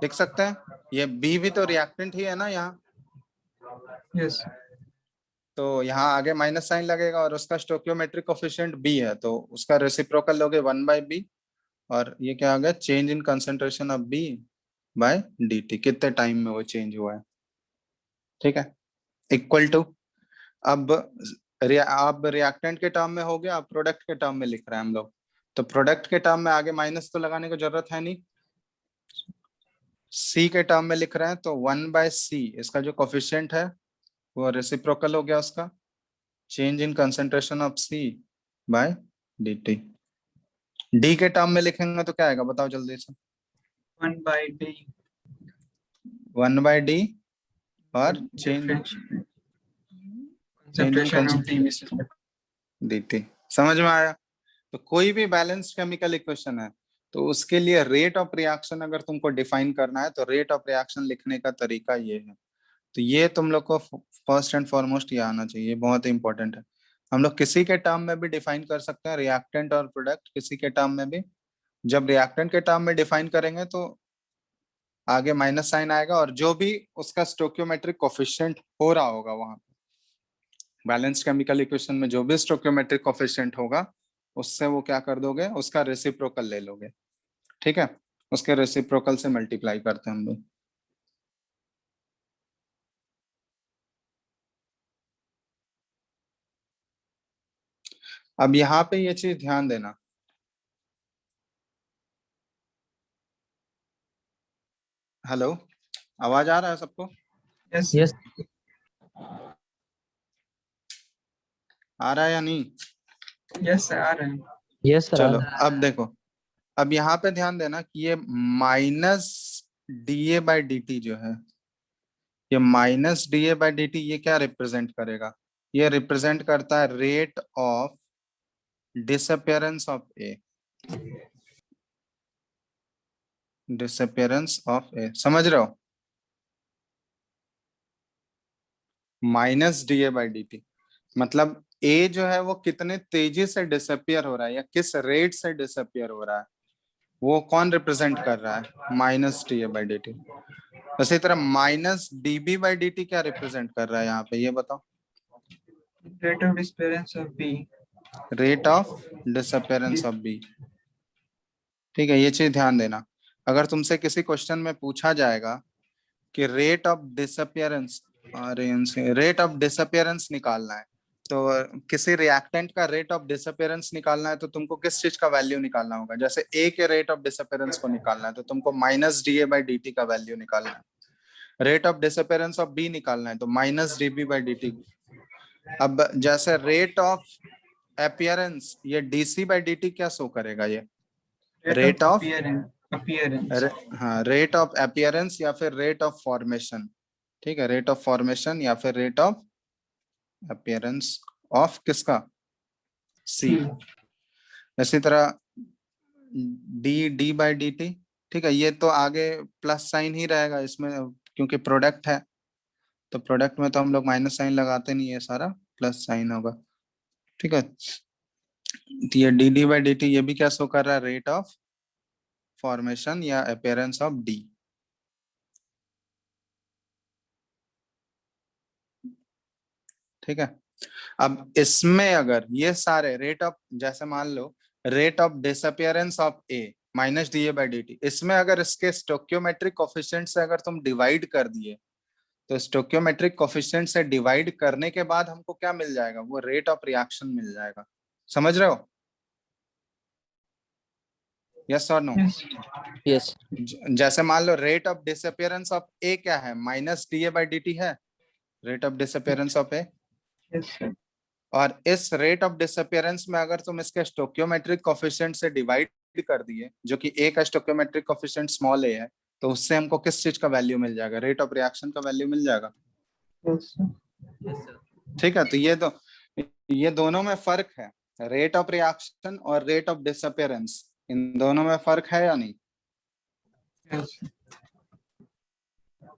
लिख सकते हैं। ये बी भी तो रिएक्टेंट ही है ना यहाँ, Yes. तो यहाँ आगे माइनस साइन लगेगा, और उसका स्टोइकियोमेट्रिक कोफिशिएंट बी है, तो उसका रेसिप्रोकल लोगे 1/b, और ये क्या आ गया, change in concentration of B by dt, कितने टाइम में वो चेंज हुआ है, ठीक है, इक्वल टू, अब रिएक्टेंट के टर्म में हो गया, अब प्रोडक्ट के टर्म में लिख रहे हैं हम लोग, तो प्रोडक्ट के टर्म में आगे माइनस तो लगाने की जरूरत है नहीं, सी के टर्म में लिख रहे हैं, तो 1/c, इसका जो कोफिशिएंट है वो रेसिप्रोकल हो गया उसका, change in concentration of C by dt। D के टर्म में लिखेंगे तो क्या आएगा बताओ जल्दी से, 1/d. 1/d और change Concentration of D with respect. dt। समझ में आया? तो कोई भी बैलेंस्ड केमिकल इक्वेशन है, तो उसके लिए रेट ऑफ रिएक्शन अगर तुमको डिफाइन करना है, तो रेट ऑफ रिएक्शन लिखने का तरीका ये है। तो ये तुम लोग को फर्स्ट एंड फॉरमोस्ट ये आना चाहिए, बहुत इंपॉर्टेंट है। हम लोग किसी के टर्म में भी डिफाइन कर सकते हैं, रिएक्टेंट और प्रोडक्ट किसी के टर्म में भी। जब रिएक्टेंट के टर्म में डिफाइन करेंगे तो आगे माइनस साइन आएगा, और जो भी उसका स्टोइकियोमेट्रिक कोफिशिएंट हो रहा होगा वहां बैलेंस्ड केमिकल इक्वेशन में, जो भी स्टोइकियोमेट्रिक कोफिशिएंट होगा उससे वो क्या कर दोगे, उसका रेसिप्रोकल ले लोगे, ठीक है, उसके रेसिप्रोकल से मल्टीप्लाई करते हैं हम लोग। अब यहाँ पे ये चीज ध्यान देना, हेलो, आवाज आ रहा है सबको? Yes. Yes. आ रहा है या नहीं? Yes, sir. आ रहे हैं. Yes, sir. चलो अब देखो, अब यहाँ पे ध्यान देना कि ये -dA/dt जो है, ये -dA/dt ये क्या रिप्रेजेंट करेगा, ये रिप्रेजेंट करता है rate of disappearance of A, disappearance of A, समझ रहे हो? -dA/dt मतलब ए जो है वो कितने तेजी से डिसअपियर हो रहा है, या किस रेट से डिसअपियर हो रहा है, वो कौन रिप्रेजेंट कर रहा है, -dA/dt। उसी तरह -dB/dt क्या रिप्रेजेंट कर रहा है यहाँ पे, ये बताओ, Rate of disappearance of B. Rate of disappearance of B, ठीक है, ये चीज ध्यान देना। अगर तुमसे किसी क्वेश्चन में पूछा जाएगा कि रेट ऑफ डिसअपियरेंस निकालना है, तो किसी रिएक्टेंट का रेट ऑफ डिसअपियरेंस निकालना है, तो तुमको किस चीज का वैल्यू निकालना होगा? जैसे ए के रेट ऑफ डिसअपियरेंस को निकालना है तो तुमको minus D A by D t का वैल्यू निकालना है। Rate of disappearance of B निकालना है तो minus d B by D t. अब जैसे रेट ऑफ अपीयरेंस, ये डीसी बाई डी टी क्या शो करेगा? ये रेट ऑफ appearance. हाँ, रेट ऑफ अपीयरेंस या फिर रेट ऑफ फॉर्मेशन। ठीक है, रेट ऑफ फॉर्मेशन या फिर रेट ऑफ अपीयरेंस ऑफ किसका? सी। इसी तरह D D by D T. ठीक है, ये तो आगे प्लस साइन ही रहेगा इसमें, क्योंकि प्रोडक्ट है, तो प्रोडक्ट में तो हम लोग माइनस साइन लगाते नहीं है, सारा प्लस साइन होगा। ठीक है, तो ये D D by D T ये भी क्या शो कर रहा है? रेट ऑफ फॉर्मेशन या अपीयरेंस ऑफ डी। ठीक है, अब इसमें अगर ये सारे रेट ऑफ, जैसे मान लो rate of disappearance of A minus D A by D T, इसमें अगर इसके स्टोक्योमेट्रिक कोफिशिएंट से अगर तुम डिवाइड कर दिए, तो स्टोक्योमेट्रिक कोफिशिएंट से डिवाइड करने के बाद हमको क्या मिल जाएगा? वो रेट ऑफ रिएक्शन मिल जाएगा। समझ रहे हो? यस और नो? Yes. जैसे मान लो rate of disappearance of A क्या है? Minus D A by D T है rate of disappearance of A. Yes, sir. और इस रेट ऑफ डिसअपियरेंस में अगर तुम इसके स्टोक्योमेट्रिक कोफिशिएंट से डिवाइड कर दिए, जो कि ए का स्टोक्योमेट्रिक कोफिशिएंट स्मॉल ए है, तो उससे हमको किस चीज का वैल्यू मिल जाएगा? रेट ऑफ रिएक्शन का वैल्यू मिल जाएगा। Yes, sir. ठीक है, तो ये दोनों में फर्क है, रेट ऑफ रिएक्शन और रेट ऑफ डिसअपियरेंस, इन दोनों में फर्क है या नहीं? Yes, sir.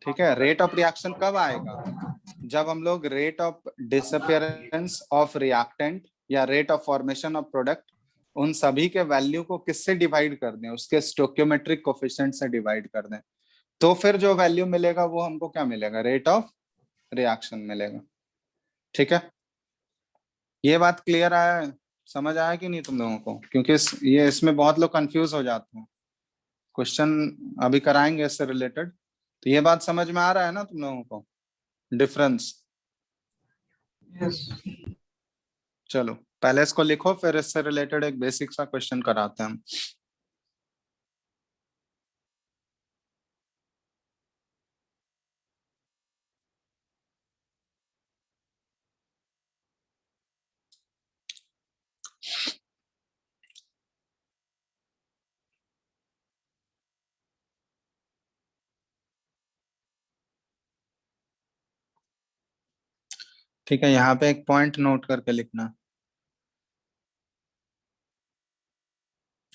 ठीक है, रेट ऑफ रिएक्शन कब आएगा? जब हम लोग rate of disappearance of reactant या rate of formation of product, उन सभी के वैल्यू को किससे डिवाइड कर दें? उसके स्टोक्योमेट्रिक कोफिशिएंट से डिवाइड कर दें, तो फिर जो वैल्यू मिलेगा वो हमको क्या मिलेगा? रेट ऑफ रिएक्शन मिलेगा। ठीक है, ये बात क्लियर आया? समझ आया कि नहीं तुम लोगों को? क्योंकि इसमें बहुत लोग कंफ्यूज हो जाते हैं, क्वेश्चन अभी कराएंगे इससे रिलेटेड। तो ये बात समझ में आ रहा है ना तुम लोगों को, डिफरेंस? Yes. चलो पहले इसको लिखो, फिर इससे रिलेटेड एक बेसिक सा क्वेश्चन कराते हैं हम। ठीक है, यहाँ पे एक पॉइंट नोट करके लिखना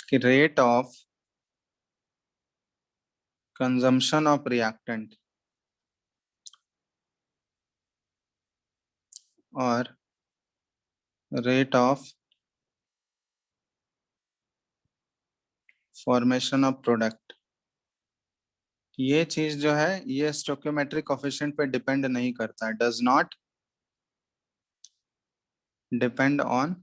कि rate of consumption of reactant और rate of formation of product, ये चीज जो है ये स्टोक्योमेट्रिक कोफिशिएंट पे डिपेंड नहीं करता है, does not depend on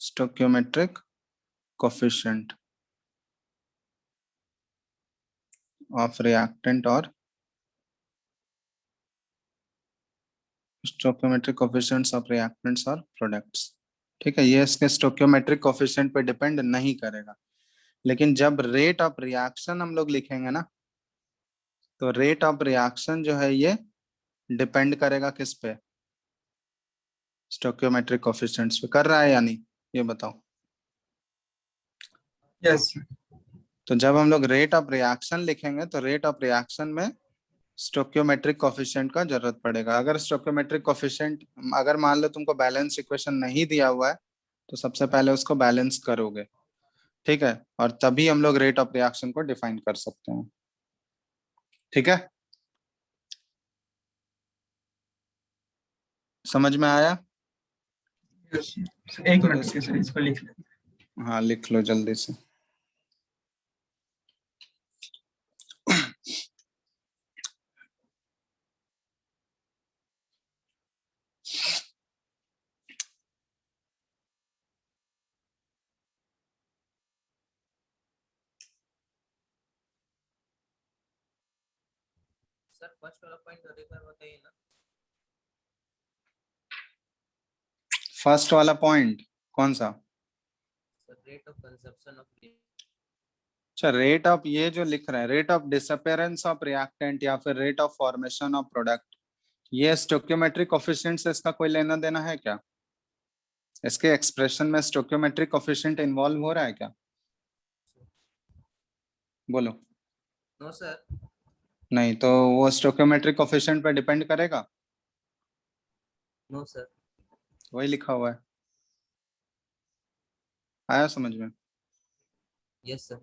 stoichiometric coefficient of reactant और स्टोक्योमेट्रिक कोफिशिएंट्स ऑफ रिएक्टेंट्स और प्रोडक्ट्स। ठीक है, ये इसके स्टोक्योमेट्रिक कोफिशिएंट पे डिपेंड नहीं करेगा। लेकिन जब रेट ऑफ रिएक्शन हम लोग लिखेंगे ना, तो रेट ऑफ रिएक्शन जो है ये डिपेंड करेगा किस पे? स्टोक्योमेट्रिक कोफिशिएंट्स पे। कर रहा है या नहीं ये बताओ? Yes, sir. तो जब हम लोग रेट ऑफ रिएक्शन लिखेंगे तो रेट ऑफ रिएक्शन में स्टोक्योमेट्रिक कोफिशिएंट का जरूरत पड़ेगा। अगर स्टोक्योमेट्रिक कोफिशिएंट, अगर मान लो तुमको बैलेंस इक्वेशन नहीं दिया हुआ है, तो सबसे पहले उसको बैलेंस करोगे। ठीक है, और तभी हम लोग रेट ऑफ रिएक्शन को डिफाइन कर सकते हैं। ठीक है, समझ में आया? Yes, sir. एक मिनट रुकिए सर, इसको लिख लें। हाँ लिख लो जल्दी से। सर फर्स्ट वाला पॉइंट एक बार बताइए ना। फर्स्ट वाला पॉइंट कौन सा? Sir rate of consumption of. अच्छा, रेट ऑफ, ये जो लिख रहा है rate of disappearance of reactant या फिर rate of formation of product, ये स्टोइकियोमेट्रिक कोफिशिएंट से इसका कोई लेना देना है क्या? इसके एक्सप्रेशन में स्टोइकियोमेट्रिक कोफिशिएंट इन्वॉल्व हो रहा है क्या? बोलो। No sir. नहीं तो वो स्टोइकियोमेट्रिक कोफिशिएंट पे डिपेंड करेगा? No sir. वही लिखा हुआ है, आया समझ में? Yes sir.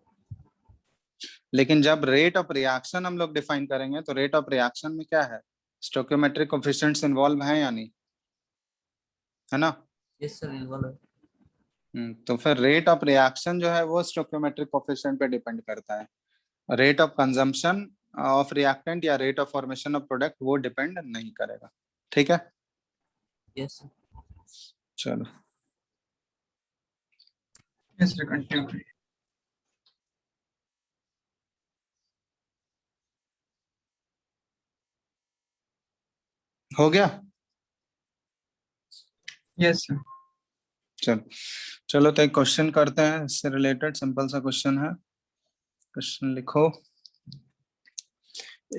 लेकिन जब रेट ऑफ रिएक्शन हम लोग डिफाइन करेंगे तो रेट ऑफ रिएक्शन में क्या है, स्टोइकियोमेट्रिक कोफिशिएंट्स इन्वॉल्व हैं या नहीं, है ना? Yes sir involve. तो फिर रेट ऑफ रिएक्शन जो है वो स्टोइकियोमेट्रिक कोफिशिएंट पे डिपेंड करता है। Rate of consumption of reactant या rate of formation of product वो डिपेंड नहीं करेगा। ठीक है, यस सर। चलो। Yes, sir, continue. हो गया? Yes, sir. चलो चलो, तो एक क्वेश्चन करते हैं इससे रिलेटेड, सिंपल सा क्वेश्चन है। क्वेश्चन लिखो।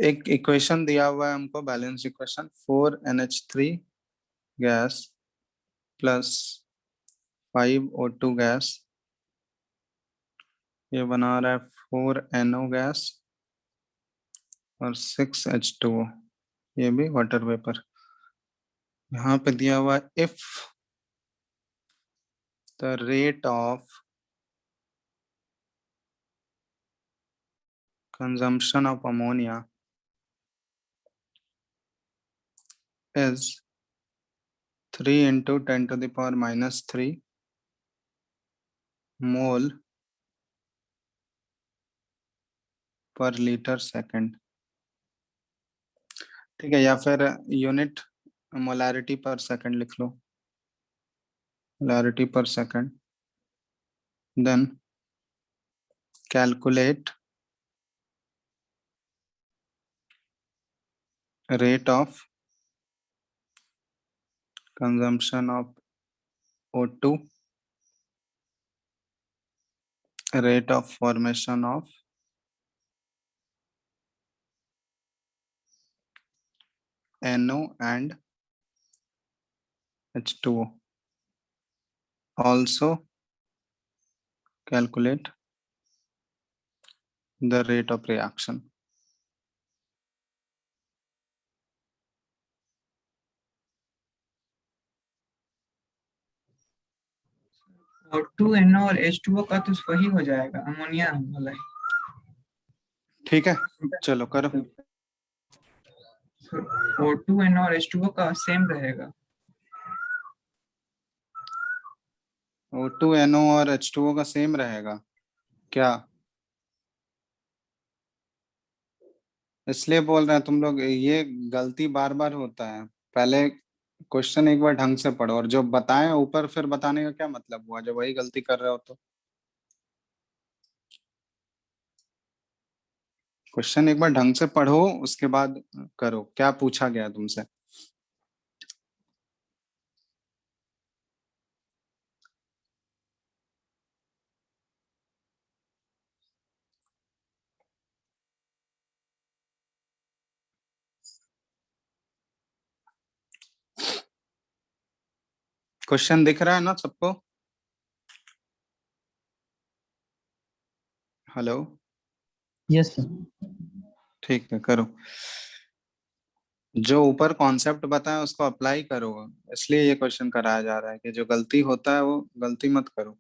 एक इक्वेशन दिया हुआ है हमको, balance equation, 4NH3 gas plus 5O2 gas, ये बना रहा है 4NO गैस और 6H2O, ये भी वाटर वेपर। यहाँ पे दिया हुआ है if the rate of consumption of ammonia is 3 into 10 to the power minus 3 mole per liter second। ठीक है, या फिर यूनिट मोलारिटी पर सेकंड लिख लो, मोलारिटी पर second. Then calculate rate of consumption of O2, rate of formation of NO and H2O। Also calculate the rate of reaction। और 2NO और H2O का तो वही हो जाएगा, अमोनिया वाला ही। ठीक है, चलो करो। और 2NO और H2O का सेम रहेगा। O2NO और H2O का सेम रहेगा क्या? इसलिए बोल रहे हैं तुम लोग, ये गलती बार बार होता है। पहले क्वेश्चन एक बार ढंग से पढ़ो, और जो बताएं ऊपर फिर बताने का क्या मतलब हुआ जब वही गलती कर रहे हो तो। क्वेश्चन एक बार ढंग से पढ़ो, उसके बाद करो। क्या पूछा गया तुमसे? क्वेश्चन दिख रहा है ना सबको? Hello, Yes, sir. ठीक है, करो। जो ऊपर कॉन्सेप्ट बताया उसको अप्लाई करो, इसलिए ये क्वेश्चन कराया जा रहा है कि जो गलती होता है वो गलती मत करो।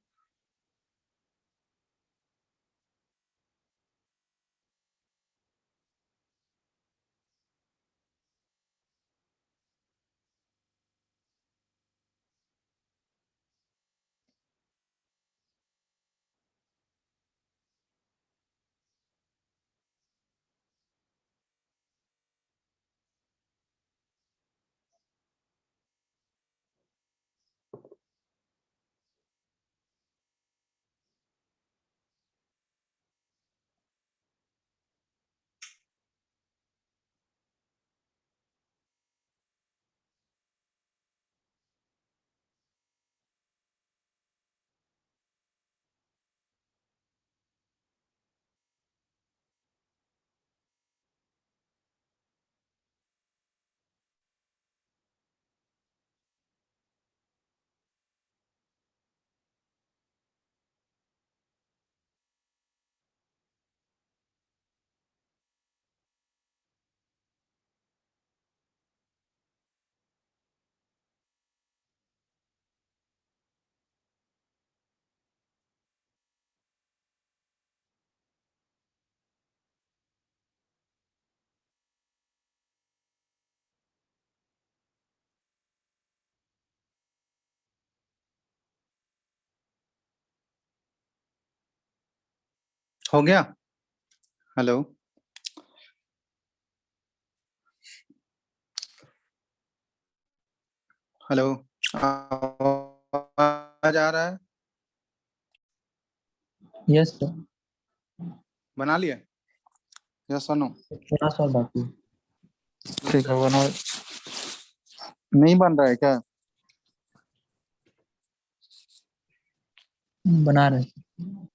हो गया? हेलो, हेलो, आवाज आ रहा है? यस सर, बना लिया? यस और नो? थोड़ा सा बाकी है। ठीक है, बना। नहीं बन रहा है क्या? बना रहे हैं।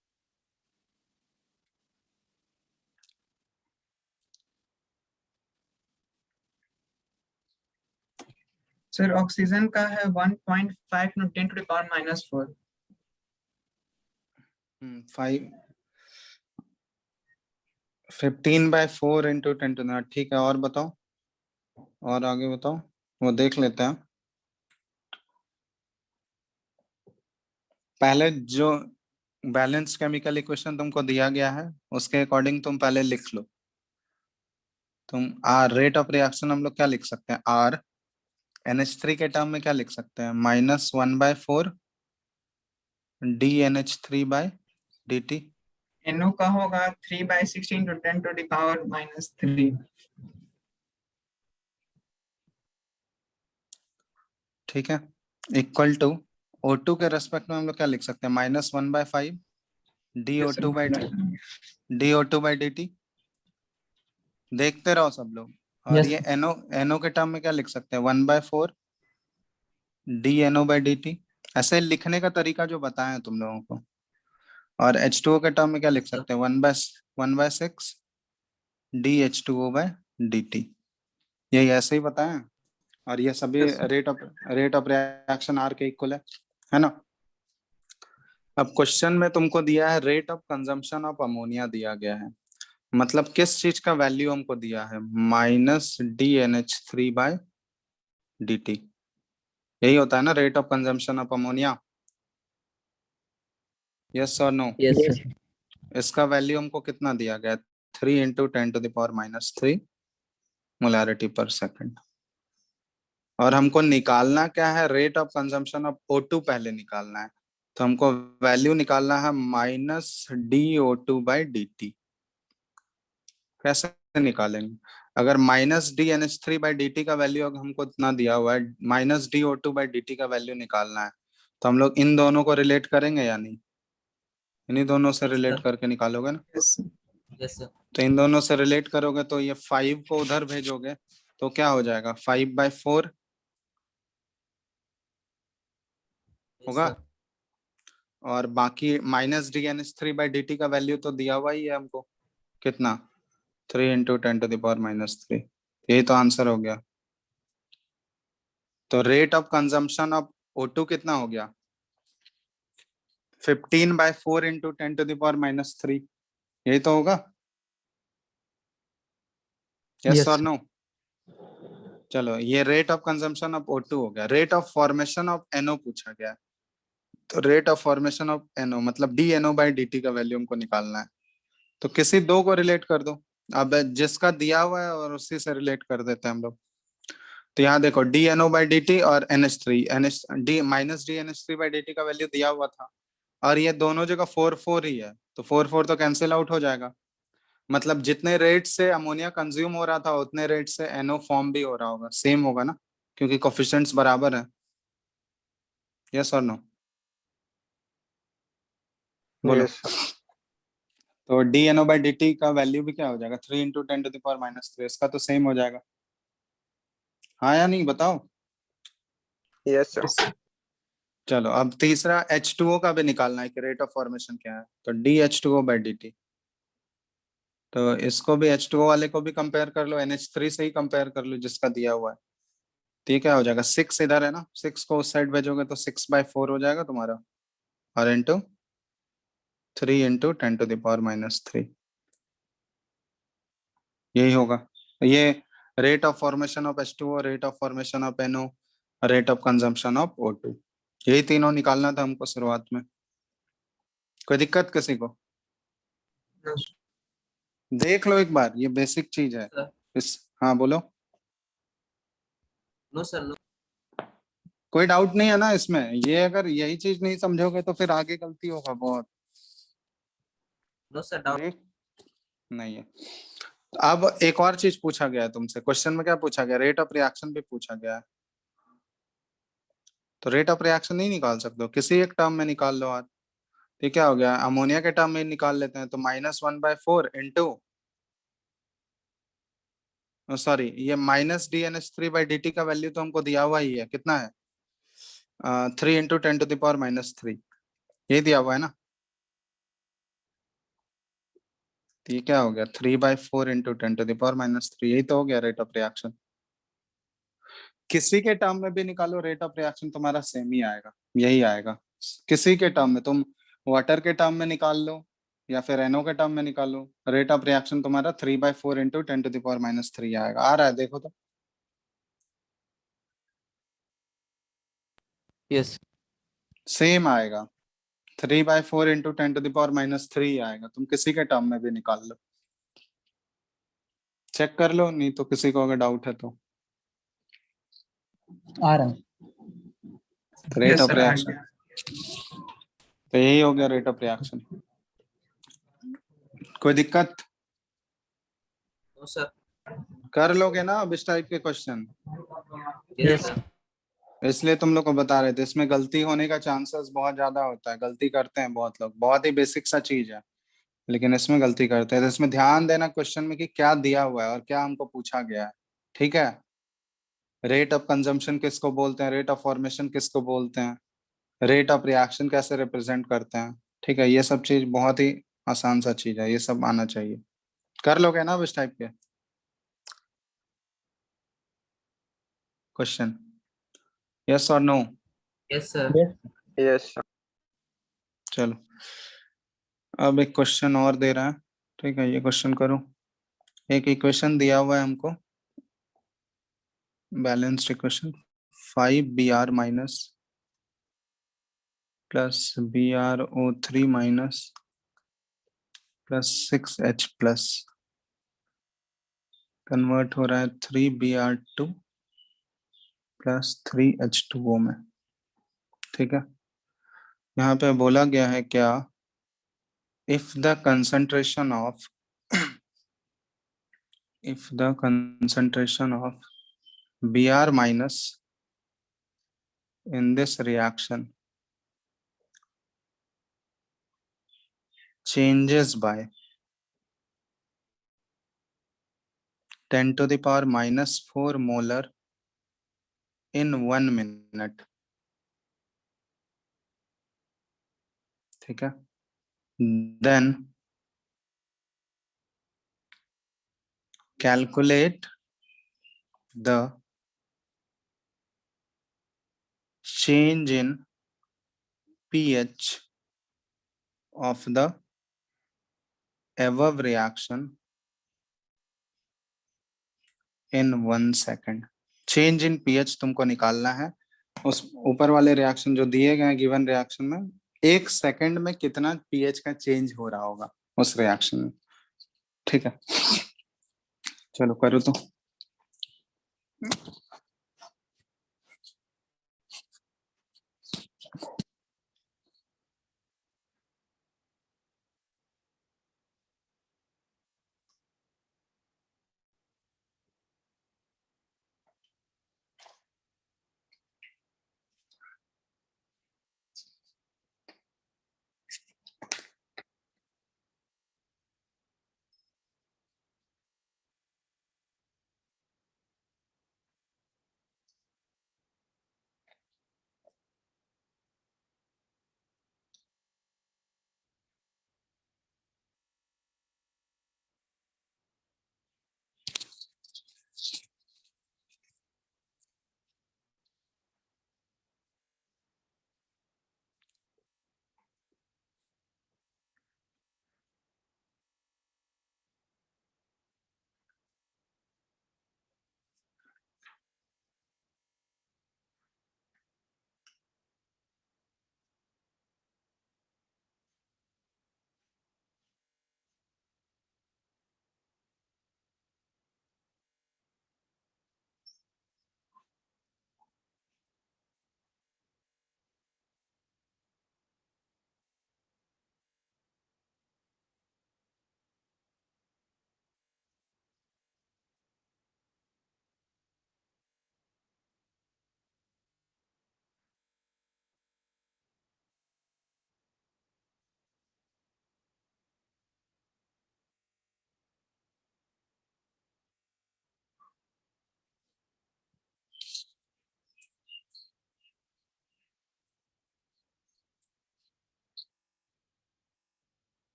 सर ऑक्सीजन का है 1.5 × 10⁻⁻⁴। 5 15/4 × 10⁻⁹ ठीक है, और बताओ, और आगे बताओ, वो देख लेते हैं। पहले जो बैलेंस केमिकल इक्वेशन तुमको दिया गया है उसके अकॉर्डिंग तुम पहले लिख लो। तुम रेट ऑफ रिएक्शन हम लोग क्या लिख सकते हैं? आर NH3 के टर्म में क्या लिख सकते हैं? -1/4 DNH3/dt। NO का होगा 3/16 × 10⁻³ ठीक है, इक्वल टू O2 के रेस्पेक्ट में हम लोग क्या लिख सकते हैं? -1/5 DO2/dt। देखते रहो सब लोग। और यस ये NO के टर्म में क्या लिख सकते हैं? 1/4 DNO/dt। ऐसे लिखने का तरीका जो बताया है तुम लोगों को। और H2O के टर्म में क्या लिख सकते हैं? 1/6 DH2O/dt। यही ऐसे ही बताया। और ये सभी Yes, sir. Rate of reaction R के इक्वल है ना? अब क्वेश्चन में तुमको दिया है rate of consumption of ammonia दिया गया है, मतलब किस चीज का वैल्यू हमको दिया है? -DNH3/dt। यही होता है ना rate of consumption of ammonia? Yes और नो? Yes yes sir. इसका वैल्यू हमको कितना दिया गया? 3 × 10⁻³ मोलारिटी पर सेकंड। और हमको निकालना क्या है? Rate of consumption of O2 पहले निकालना है। तो हमको वैल्यू निकालना है -DO2/dt। कैसे निकालेंगे? अगर -DNH3/dt का वैल्यू हमको इतना दिया हुआ है, -DO2/dt का वैल्यू निकालना है, तो हम लोग इन दोनों को रिलेट करेंगे या नहीं? इन्हीं दोनों से रिलेट करके निकालोगे ना? Yes, sir. Yes sir. तो इन दोनों से रिलेट करोगे तो ये 5 को उधर भेजोगे तो क्या हो जाएगा? 5/4 होगा। और बाकी -DNH3/dt का वैल्यू तो दिया हुआ ही है हमको, कितना? 3 × 10⁻³ यही तो आंसर हो गया। तो rate of consumption of O2 कितना हो गया? 15/4 × 10⁻³ यही तो होगा। यस यस और नो? चलो, ये rate of consumption of O2 हो गया। Rate of formation of NO पूछा गया है। तो rate of formation of NO मतलब DNO/dt का वैल्यू हमको निकालना है। तो किसी दो को रिलेट कर दो। अब जिसका दिया हुआ है और उसी से रिलेट कर देते हैं हम लोग। तो यहाँ देखो DNO/dt और NH3 -DNH3/dt का वैल्यू दिया हुआ था, और ये दोनों जगह 4 ही है, तो 4 तो कैंसिल आउट हो जाएगा। मतलब जितने रेट से अमोनिया कंज्यूम हो रहा था उतने रेट से NO फॉर्म भी हो रहा होगा, सेम होगा ना, क्योंकि कोफिशिएंट्स बराबर है। यस और नो? बोलो। तो DNO/dt का वैल्यू भी क्या हो जाएगा? 3 × 10⁻³ इसका तो सेम हो जाएगा। हाँ या नहीं बताओ? Yes, sir. चलो, अब तीसरा H2O का भी निकालना है कि रेट ऑफ फॉर्मेशन क्या है। तो DH2O/dt। तो इसको भी H2O वाले को भी कंपेयर कर लो, NH3 से ही कंपेयर कर लो जिसका दिया हुआ है। तो ये क्या हो जाएगा? 6 इधर है ना, 6 को उस साइड भेजोगे तो 6/4 हो जाएगा तुम्हारा, और इंटू 3 × 10⁻³ यही होगा। ये rate of formation of H2O, rate of formation of NO, rate of consumption of O2, यही तीनों निकालना था हमको शुरुआत में। कोई दिक्कत किसी को? No, sir. देख लो एक बार, ये बेसिक चीज है। सर। इस हाँ बोलो। No sir, no. कोई डाउट नहीं है ना इसमें? ये अगर यही चीज नहीं समझोगे तो फिर आगे गलती होगा बहुत। नो सर डाउट ठीक नहीं है। अब एक और चीज पूछा गया है तुमसे, क्वेश्चन में क्या पूछा गया, रेट ऑफ रिएक्शन भी पूछा गया है। तो रेट ऑफ रिएक्शन नहीं निकाल सकते हो, किसी एक टर्म में निकाल लो आज। ठीक, क्या हो गया, अमोनिया के टर्म में निकाल लेते हैं, तो -1/4 इंटू, सॉरी ये -DNH3/dt का वैल्यू तो हमको दिया हुआ ही है, कितना है 3 × 10⁻³ ये दिया हुआ है ना। तो ये क्या हो गया 3/4 × 10⁻³ यही तो हो गया रेट ऑफ रिएक्शन। किसी के टर्म में भी निकालो रेट ऑफ रिएक्शन तुम्हारा सेम ही आएगा, यही आएगा। किसी के टर्म में, तुम वाटर के टर्म में निकाल लो या फिर NO के टर्म में निकालो, रेट ऑफ रिएक्शन तुम्हारा 3/4 × 10⁻³ आएगा। आ रहा है देखो तो, यस सेम आएगा 3/4 × 10⁻³ आएगा, तुम किसी के टर्म में भी निकाल लो, चेक कर लो, नहीं तो किसी को अगर डाउट है तो। आ रहा है। रेट यस ऑफ सर आ रिएक्शन, गया। तो यही हो गया रेट ऑफ रिएक्शन। कोई दिक्कत, नो सर कर लोगे ना अब इस टाइप के क्वेश्चन, यस सर इसलिए तुम लोग को बता रहे थे, इसमें गलती होने का चांसेस बहुत ज्यादा होता है, गलती करते हैं बहुत लोग, बहुत ही बेसिक सा चीज है लेकिन इसमें गलती करते हैं। तो इसमें ध्यान देना क्वेश्चन में कि क्या दिया हुआ है और क्या हमको पूछा गया है। ठीक है, रेट ऑफ कंजम्पशन किसको बोलते हैं, रेट ऑफ फॉर्मेशन किसको बोलते हैं, रेट ऑफ रिएक्शन कैसे रिप्रेजेंट करते हैं। ठीक है, ये सब चीज बहुत ही आसान सा चीज है, ये सब आना चाहिए। कर लोगे ना अब इस टाइप के क्वेश्चन, यस और नो। Yes sir yes. चलो अब एक क्वेश्चन और दे रहा है, ठीक है ये क्वेश्चन करो। एक इक्वेशन दिया हुआ है हमको, balanced equation 5Br minus plus BrO3 minus plus 6H plus convert हो रहा है 3Br2 प्लस 3H2O में। ठीक है, यहाँ पे बोला गया है क्या, if the concentration of Br minus in this reaction changes by 10⁻⁻4 molar in 1 minute, ठीक है, then calculate the change in pH of the above reaction in 1 second। Change in pH तुमको निकालना है, उस ऊपर वाले रिएक्शन जो दिए गए गिवन रिएक्शन में 1 सेकंड में कितना पीएच का चेंज हो रहा होगा उस रिएक्शन में। ठीक है, चलो करो तो।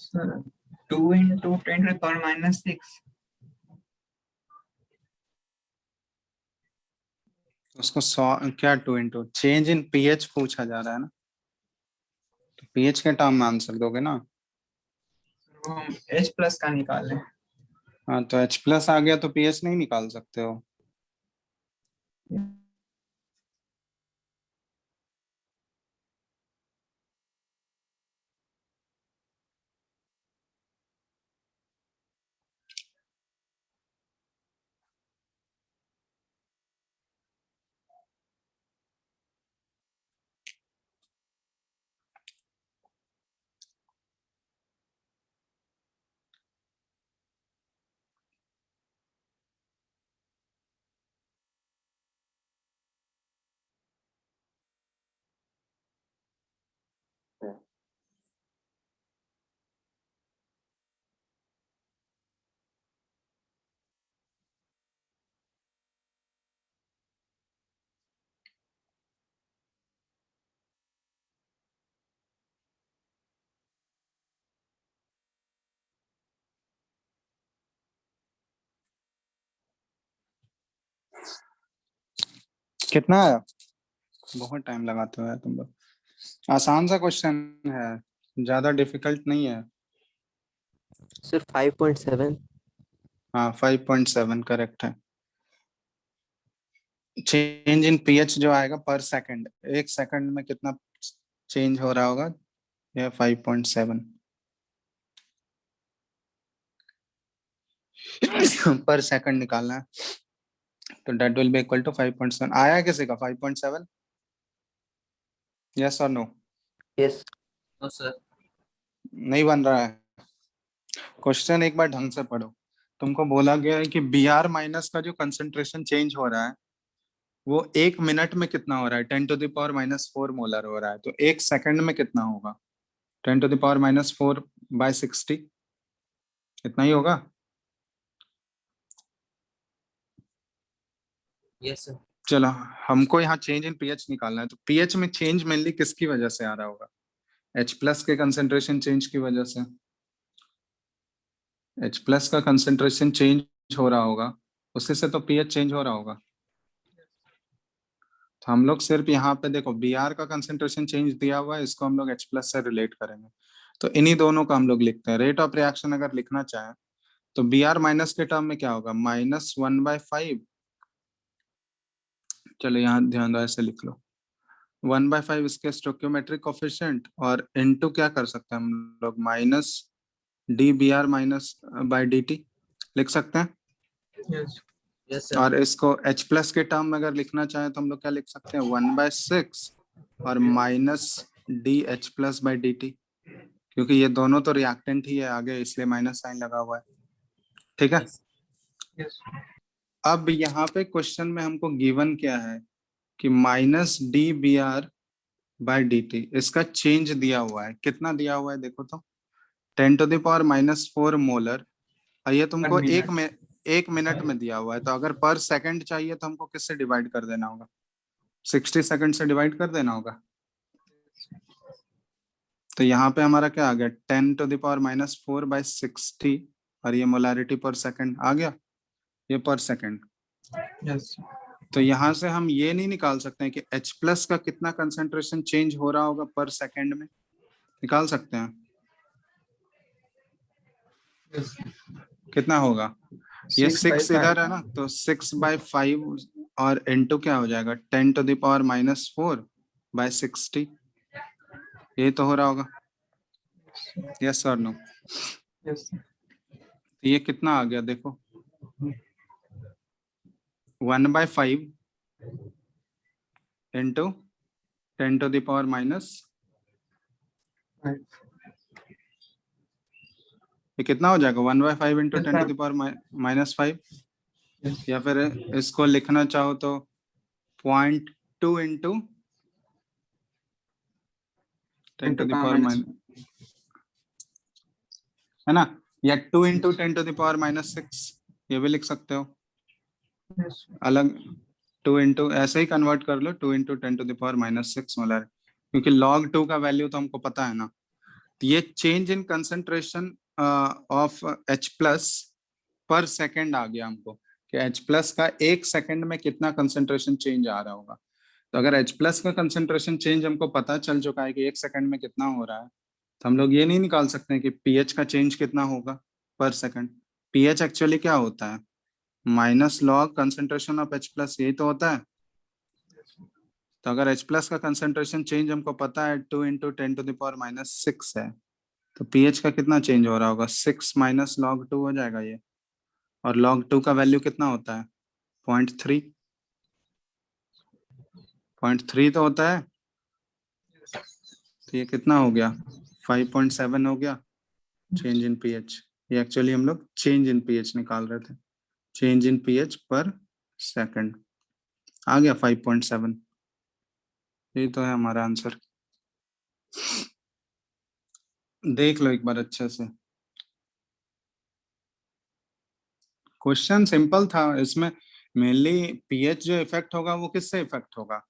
Sir, 2 into 10 to the power minus 6. उसको क्या 2 इंटू चेंज इन पीएच पूछा जा रहा है ना, तो पीएच के टर्म में आंसर दोगे ना। वो हम H प्लस का निकालें। हाँ तो H प्लस आ गया तो पीएच नहीं निकाल सकते हो। कितना आया? बहुत टाइम लगाते हो यार तुम लोग। आसान सा क्वेश्चन है, ज्यादा डिफिकल्ट नहीं है। सर 5.7। हाँ 5.7 करेक्ट है। चेंज इन पीएच जो आएगा पर सेकंड, 1 सेकंड में कितना चेंज हो रहा होगा, यह 5.7 पर सेकंड निकालना है, तो that will be equal to 5.7। आया किसी का 5.7? यस और नो? यस। No sir. नहीं बन रहा है। क्वेश्चन एक बार ढंग से पढ़ो। तुमको बोला गया है कि Br माइनस का जो कंसंट्रेशन चेंज हो रहा है वो 1 मिनट में कितना हो रहा है, 10⁻⁻⁴ मोलर हो रहा है, तो 1 सेकंड में कितना होगा, 10⁻⁴/60 इतना ही होगा। Yes sir. चलो हमको यहाँ चेंज इन पीएच निकालना है, तो पीएच में चेंज मेनली किसकी वजह से आ रहा होगा, H प्लस के कंसेंट्रेशन चेंज की वजह से। H प्लस का कंसेंट्रेशन चेंज हो रहा होगा, उससे से तो पीएच चेंज हो रहा होगा। तो हम लोग सिर्फ यहाँ पे देखो Br का कंसेंट्रेशन चेंज दिया हुआ है, इसको हम लोग H प्लस से रिलेट करेंगे, तो इन्हीं दोनों का हम लोग लिखते हैं। रेट ऑफ रिएक्शन अगर लिखना चाहें तो Br माइनस के टर्म में क्या होगा, -1/5। चलो यहाँ ध्यान दो, ऐसे लिख लो 1/5 इसके स्टोइकियोमेट्रिक कोफिशिएंट, और इनटू क्या कर सकते हैं हम लोग, -dBr-/dt लिख सकते हैं। Yes. Yes sir. और इसको H प्लस के टर्म में अगर लिखना चाहें तो हम लोग क्या लिख सकते हैं, 1/6 और -dH+/dt, क्योंकि ये दोनों तो रिएक्टेंट ही है आगे, इसलिए माइनस साइन लगा हुआ है। ठीक है। Yes. अब यहाँ पे क्वेश्चन में हमको गिवन क्या है कि -dBr/dt इसका चेंज दिया हुआ है, कितना दिया हुआ है देखो तो, 10⁻⁻⁴ मोलर, और ये तुमको 1 मिनट में दिया हुआ है, तो अगर पर सेकंड चाहिए तो हमको किससे डिवाइड कर देना होगा, 60 सेकंड से डिवाइड कर देना होगा। तो यहाँ पे हमारा क्या आ गया, 10⁻⁻⁴/60, और ये मोलारिटी पर सेकंड आ गया, ये पर सेकंड। Yes. तो यहाँ से हम ये नहीं निकाल सकते हैं कि H प्लस का कितना कंसेंट्रेशन चेंज हो रहा होगा पर सेकंड में, निकाल सकते हैं। Yes. कितना होगा, ये 6 by 6 इधर है ना, तो 6/5 और इनटू क्या हो जाएगा, 10⁻⁻⁴/60, ये तो हो रहा होगा। यस और नो? Yes. ये कितना आ गया देखो, 1/5 इंटू 10⁻⁻, Right. ये कितना हो जाएगा, 1/5 इंटू 10⁻⁻5, Yes. या फिर इसको लिखना चाहो तो 0.2 इंटू 10⁻⁻, है ना, या 2 इंटू 10⁻⁻6, ये भी लिख सकते हो Yes. अलग। 2 इंटू ऐसे ही कन्वर्ट कर लो, 2 इंटू 10⁻⁻6 मोलर, क्योंकि log 2 का वैल्यू तो हमको पता है ना, तो ये change in concentration of H plus पर सेकेंड आ गया हमको कि H प्लस का 1 सेकेंड में कितना कंसंट्रेशन चेंज आ रहा होगा। तो अगर H प्लस का कंसंट्रेशन चेंज हमको पता चल चुका है कि 1 सेकेंड में कितना हो रहा है, तो हम लोग ये नहीं निकाल सकते हैं कि pH का चेंज कितना होगा पर सेकेंड। pH एक्चुअली क्या होता है, minus log concentration of H plus, यही तो होता है। तो अगर H प्लस का कंसंट्रेशन चेंज हमको पता है 2 × 10⁻⁶ है, तो pH का कितना चेंज हो रहा होगा, 6 माइनस log 2 हो जाएगा ये। और log 2 का वैल्यू कितना होता है, 0.3 तो होता है। तो ये कितना हो गया, 5.7 हो गया चेंज इन pH। ये एक्चुअली हम लोग चेंज इन pH निकाल रहे थे, चेंज इन pH पर सेकंड आ गया 5.7। ये तो है हमारा आंसर। देख लो एक बार अच्छे से, क्वेश्चन सिंपल था। इसमें मेनली pH जो इफेक्ट होगा वो किससे इफेक्ट होगा,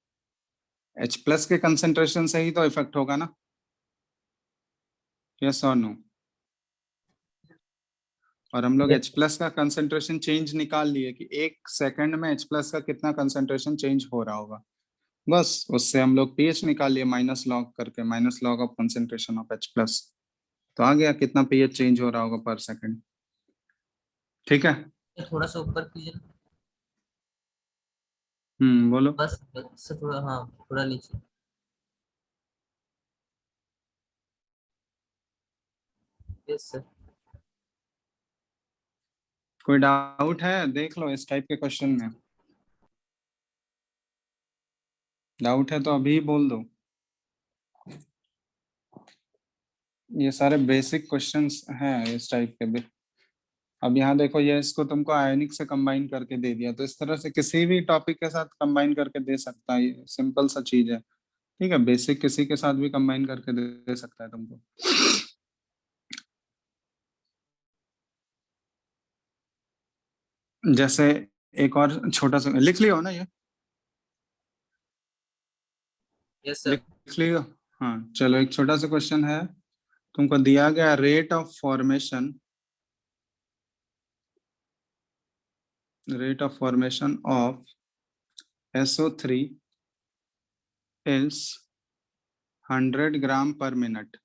H प्लस के कंसेंट्रेशन से ही तो इफेक्ट होगा ना, यस और नो। और हम लोग Yes. H प्लस का कंसेंट्रेशन चेंज निकाल लिए कि 1 सेकंड में H प्लस का कितना कंसेंट्रेशन चेंज हो रहा होगा, बस उससे हम लोग pH निकाल लिए माइनस लॉग करके, minus log of concentration of H plus. तो आ गया कितना pH चेंज हो रहा होगा पर सेकंड। ठीक है, थोड़ा सा ऊपर कीजिए, बोलो। बस से थोड़ा, हाँ थोड़ा नीचे। Yes sir. कोई डाउट है, देख लो इस टाइप के क्वेश्चन में, डाउट है तो अभी बोल दो। ये सारे बेसिक क्वेश्चंस हैं इस टाइप के भी। अब यहाँ देखो, ये इसको तुमको आयनिक से कंबाइन करके दे दिया, तो इस तरह से किसी भी टॉपिक के साथ कंबाइन करके दे सकता है, ये सिंपल सा चीज है। ठीक है, बेसिक किसी के साथ भी कंबाइन करके दे सकता है तुमको। जैसे एक और छोटा सा लिख लियो ना, ये यस सर। लिख लियो। हाँ चलो, एक छोटा सा क्वेश्चन है, तुमको दिया गया rate of formation of SO3 is 100 ग्राम पर मिनट।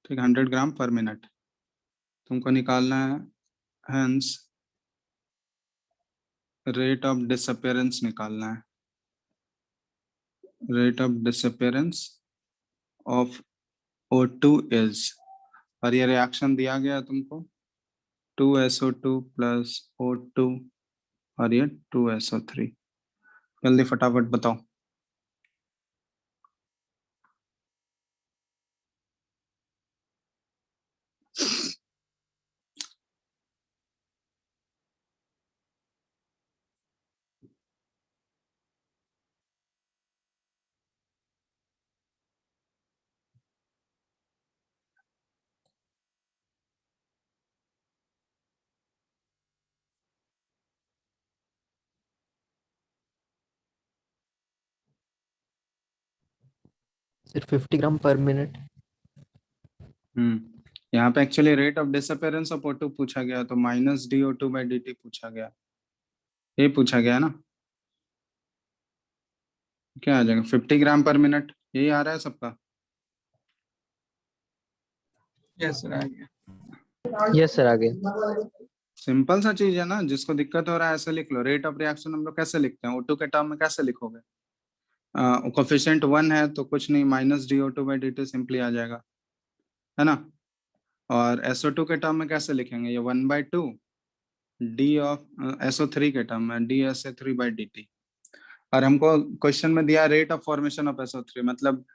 ठीक, 100 ग्राम पर मिनट तुमको निकालना है। हेंस रेट ऑफ डिसअपियरेंस निकालना है, rate of disappearance of O2 is, और ये रिएक्शन दिया गया तुमको 2SO2 प्लस O2 और ये 2SO3। जल्दी फटाफट बताओ। सिर्फ 50 ग्राम पर मिनट। यहाँ पे actually rate of disappearance of O2 पूछा गया, तो माइनस DO2/dt पूछा गया, ये पूछा गया ना। क्या आ जाएगा, 50 ग्राम पर मिनट, यही आ रहा है सबका। यस सर, आ गया। यस सर, आगे। सिंपल सा चीज है ना, जिसको दिक्कत हो रहा है ऐसे लिख लो। रेट ऑफ रिएक्शन हम लोग कैसे लिखते हैं, O2 के टर्म में कैसे लिखोगे, कोफिशिएंट 1 है तो कुछ नहीं, माइनस DO2/dt सिंपली आ जाएगा, है ना। और SO2 के टर्म में कैसे लिखेंगे, ये 1/2 D ऑफ SO3 के टर्म में dSO3/dt। और हमको क्वेश्चन में दिया rate of formation of SO3, मतलब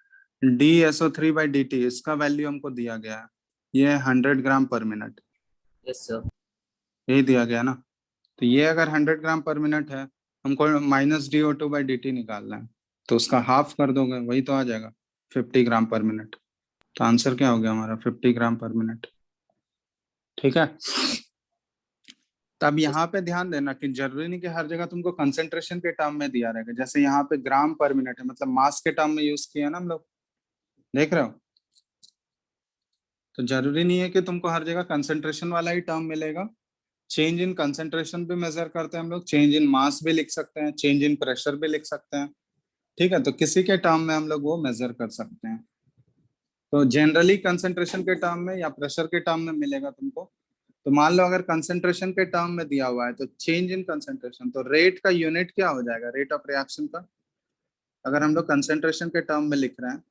dSO3/dt, इसका वैल्यू हमको दिया गया है, ये 100 ग्राम पर मिनट, यस सर। यही दिया गया ना। तो ये अगर 100 ग्राम पर मिनट है, हमको माइनस DO2/dt निकालना है, तो उसका हाफ कर दोगे, वही तो आ जाएगा 50 ग्राम पर मिनट। तो आंसर क्या हो गया हमारा, 50 ग्राम पर मिनट। ठीक है, तब यहाँ पे ध्यान देना कि जरूरी नहीं कि हर जगह तुमको कंसेंट्रेशन के टर्म में दिया रहेगा। जैसे यहाँ पे ग्राम पर मिनट है, मतलब मास के टर्म में यूज किया ना हम लोग, देख रहे हो। तो जरूरी नहीं है कि तुमको हर जगह कंसंट्रेशन वाला ही टर्म मिलेगा। चेंज इन कंसंट्रेशन भी मेजर करते हैं हम लोग, चेंज इन मास भी लिख सकते हैं, चेंज इन प्रेशर भी लिख सकते हैं। ठीक है, तो किसी के टर्म में हम लोग वो मेजर कर सकते हैं। तो जनरली कंसंट्रेशन के टर्म में या प्रेशर के टर्म में मिलेगा तुमको। तो मान लो अगर कंसंट्रेशन के टर्म में दिया हुआ है तो चेंज इन कंसंट्रेशन, तो रेट का यूनिट क्या हो जाएगा, रेट ऑफ रिएक्शन का। अगर हम लोग कंसंट्रेशन के टर्म में लिख रहे हैं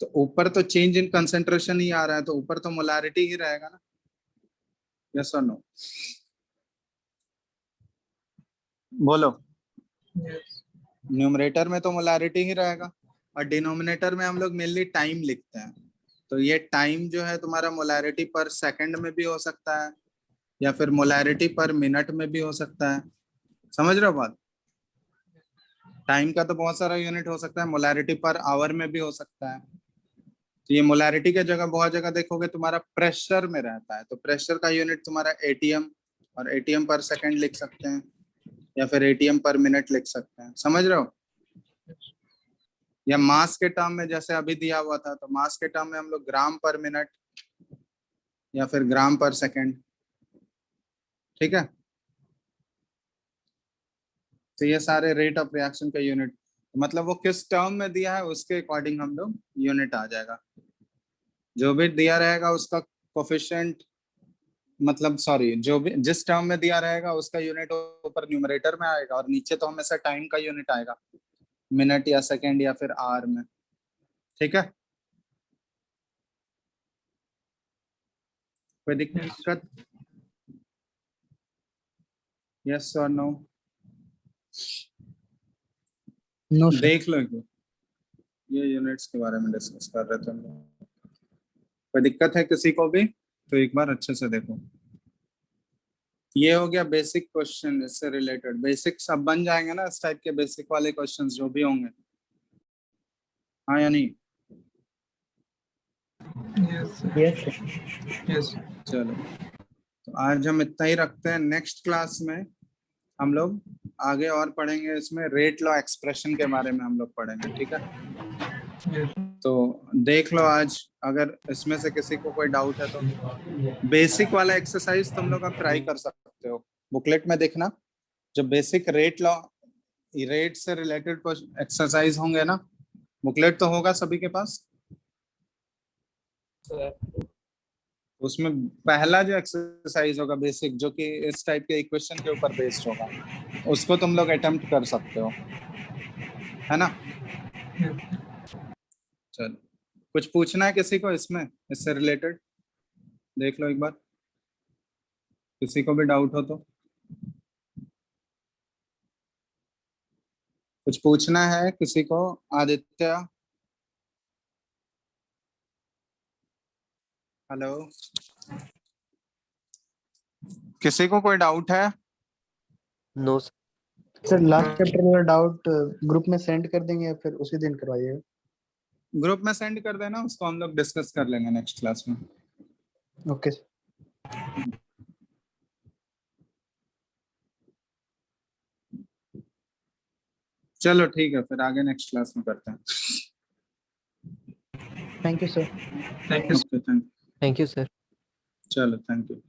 तो ऊपर तो चेंज इन कंसंट्रेशन ही आ रहा है, तो ऊपर तो मोलारिटी ही रहेगा ना। यस और नो, बोलो। यस न्यूमरेटर में तो मोलारिटी ही रहेगा और डिनोमिनेटर में हम लोग मेनली टाइम लिखते हैं। तो ये टाइम जो है तुम्हारा मोलारिटी पर सेकंड में भी हो सकता है या फिर मोलारिटी पर मिनट में भी हो सकता है। समझ रहे हो बात? टाइम का तो बहुत सारा यूनिट हो सकता है, मोलारिटी पर आवर में भी हो सकता है। तो ये मोलारिटी के जगह बहुत जगह देखोगे तुम्हारा प्रेशर में रहता है, तो प्रेशर का यूनिट तुम्हारा एटीएम, और एटीएम पर सेकंड लिख सकते हैं या फिर एटीएम पर मिनट लिख सकते हैं। समझ रहे हो? या मास के टर्म में जैसे अभी दिया हुआ था, तो मास के टर्म में हम लोग ग्राम पर मिनट या फिर ग्राम पर सेकंड। ठीक है, तो ये सारे रेट ऑफ रिएक्शन का यूनिट, मतलब वो किस टर्म में दिया है उसके अकॉर्डिंग हम लोग यूनिट आ जाएगा। जो भी दिया रहेगा उसका कोफिशिएंट, मतलब सॉरी, जो भी जिस टर्म में दिया रहेगा उसका यूनिट ऊपर न्यूमरेटर में आएगा और नीचे तो हमेशा टाइम का यूनिट आएगा, मिनट या सेकंड या फिर आवर में। ठीक है, कोई दिक्कत? यस और नो? No sir. देख लो, ये यूनिट्स के बारे में डिस्कस कर रहे थे हम लोग। कोई दिक्कत है किसी को भी तो एक बार अच्छे से देखो। ये हो गया बेसिक क्वेश्चन, इससे रिलेटेड बेसिक सब बन जाएंगे ना, इस टाइप के बेसिक वाले क्वेश्चंस जो भी होंगे। हाँ या नहीं? Yes yes sir. यस चलो, तो आज हम इतना ही रखते हैं। नेक्स्ट क्लास में हम लोग आगे और पढ़ेंगे, इसमें रेट लॉ एक्सप्रेशन के बारे में हम लोग पढ़ेंगे। ठीक है, तो देख लो आज, अगर इसमें से किसी को कोई डाउट है तो बेसिक वाला एक्सरसाइज तुम लोग अब ट्राई कर सकते हो। बुकलेट में देखना, जो बेसिक रेट लॉ, रेट से रिलेटेड कुछ एक्सरसाइज होंगे ना, बुकलेट तो होगा सभी के पास। उसमें पहला जो एक्सरसाइज होगा बेसिक, जो कि इस टाइप के इक्वेशन के ऊपर बेस्ड होगा, उसको तुम लोग अटेम्प्ट कर सकते हो, है ना। चलो, कुछ पूछना है किसी को इसमें, इससे रिलेटेड? देख लो एक बार, किसी को भी डाउट हो तो। कुछ पूछना है किसी को? आदित्य, हेलो, किसी को कोई डाउट है? नो सर लास्ट चैप्टर वाला डाउट ग्रुप में सेंड कर देंगे या फिर उसी दिन करवाइएगा? ग्रुप में सेंड कर देना, उसको हम लोग डिस्कस कर लेंगे नेक्स्ट क्लास में। ओके। चलो ठीक है, फिर आगे नेक्स्ट क्लास में करते हैं। Thank you sir. Thank you okay, thank you. Thank you sir. चलो, थैंक यू।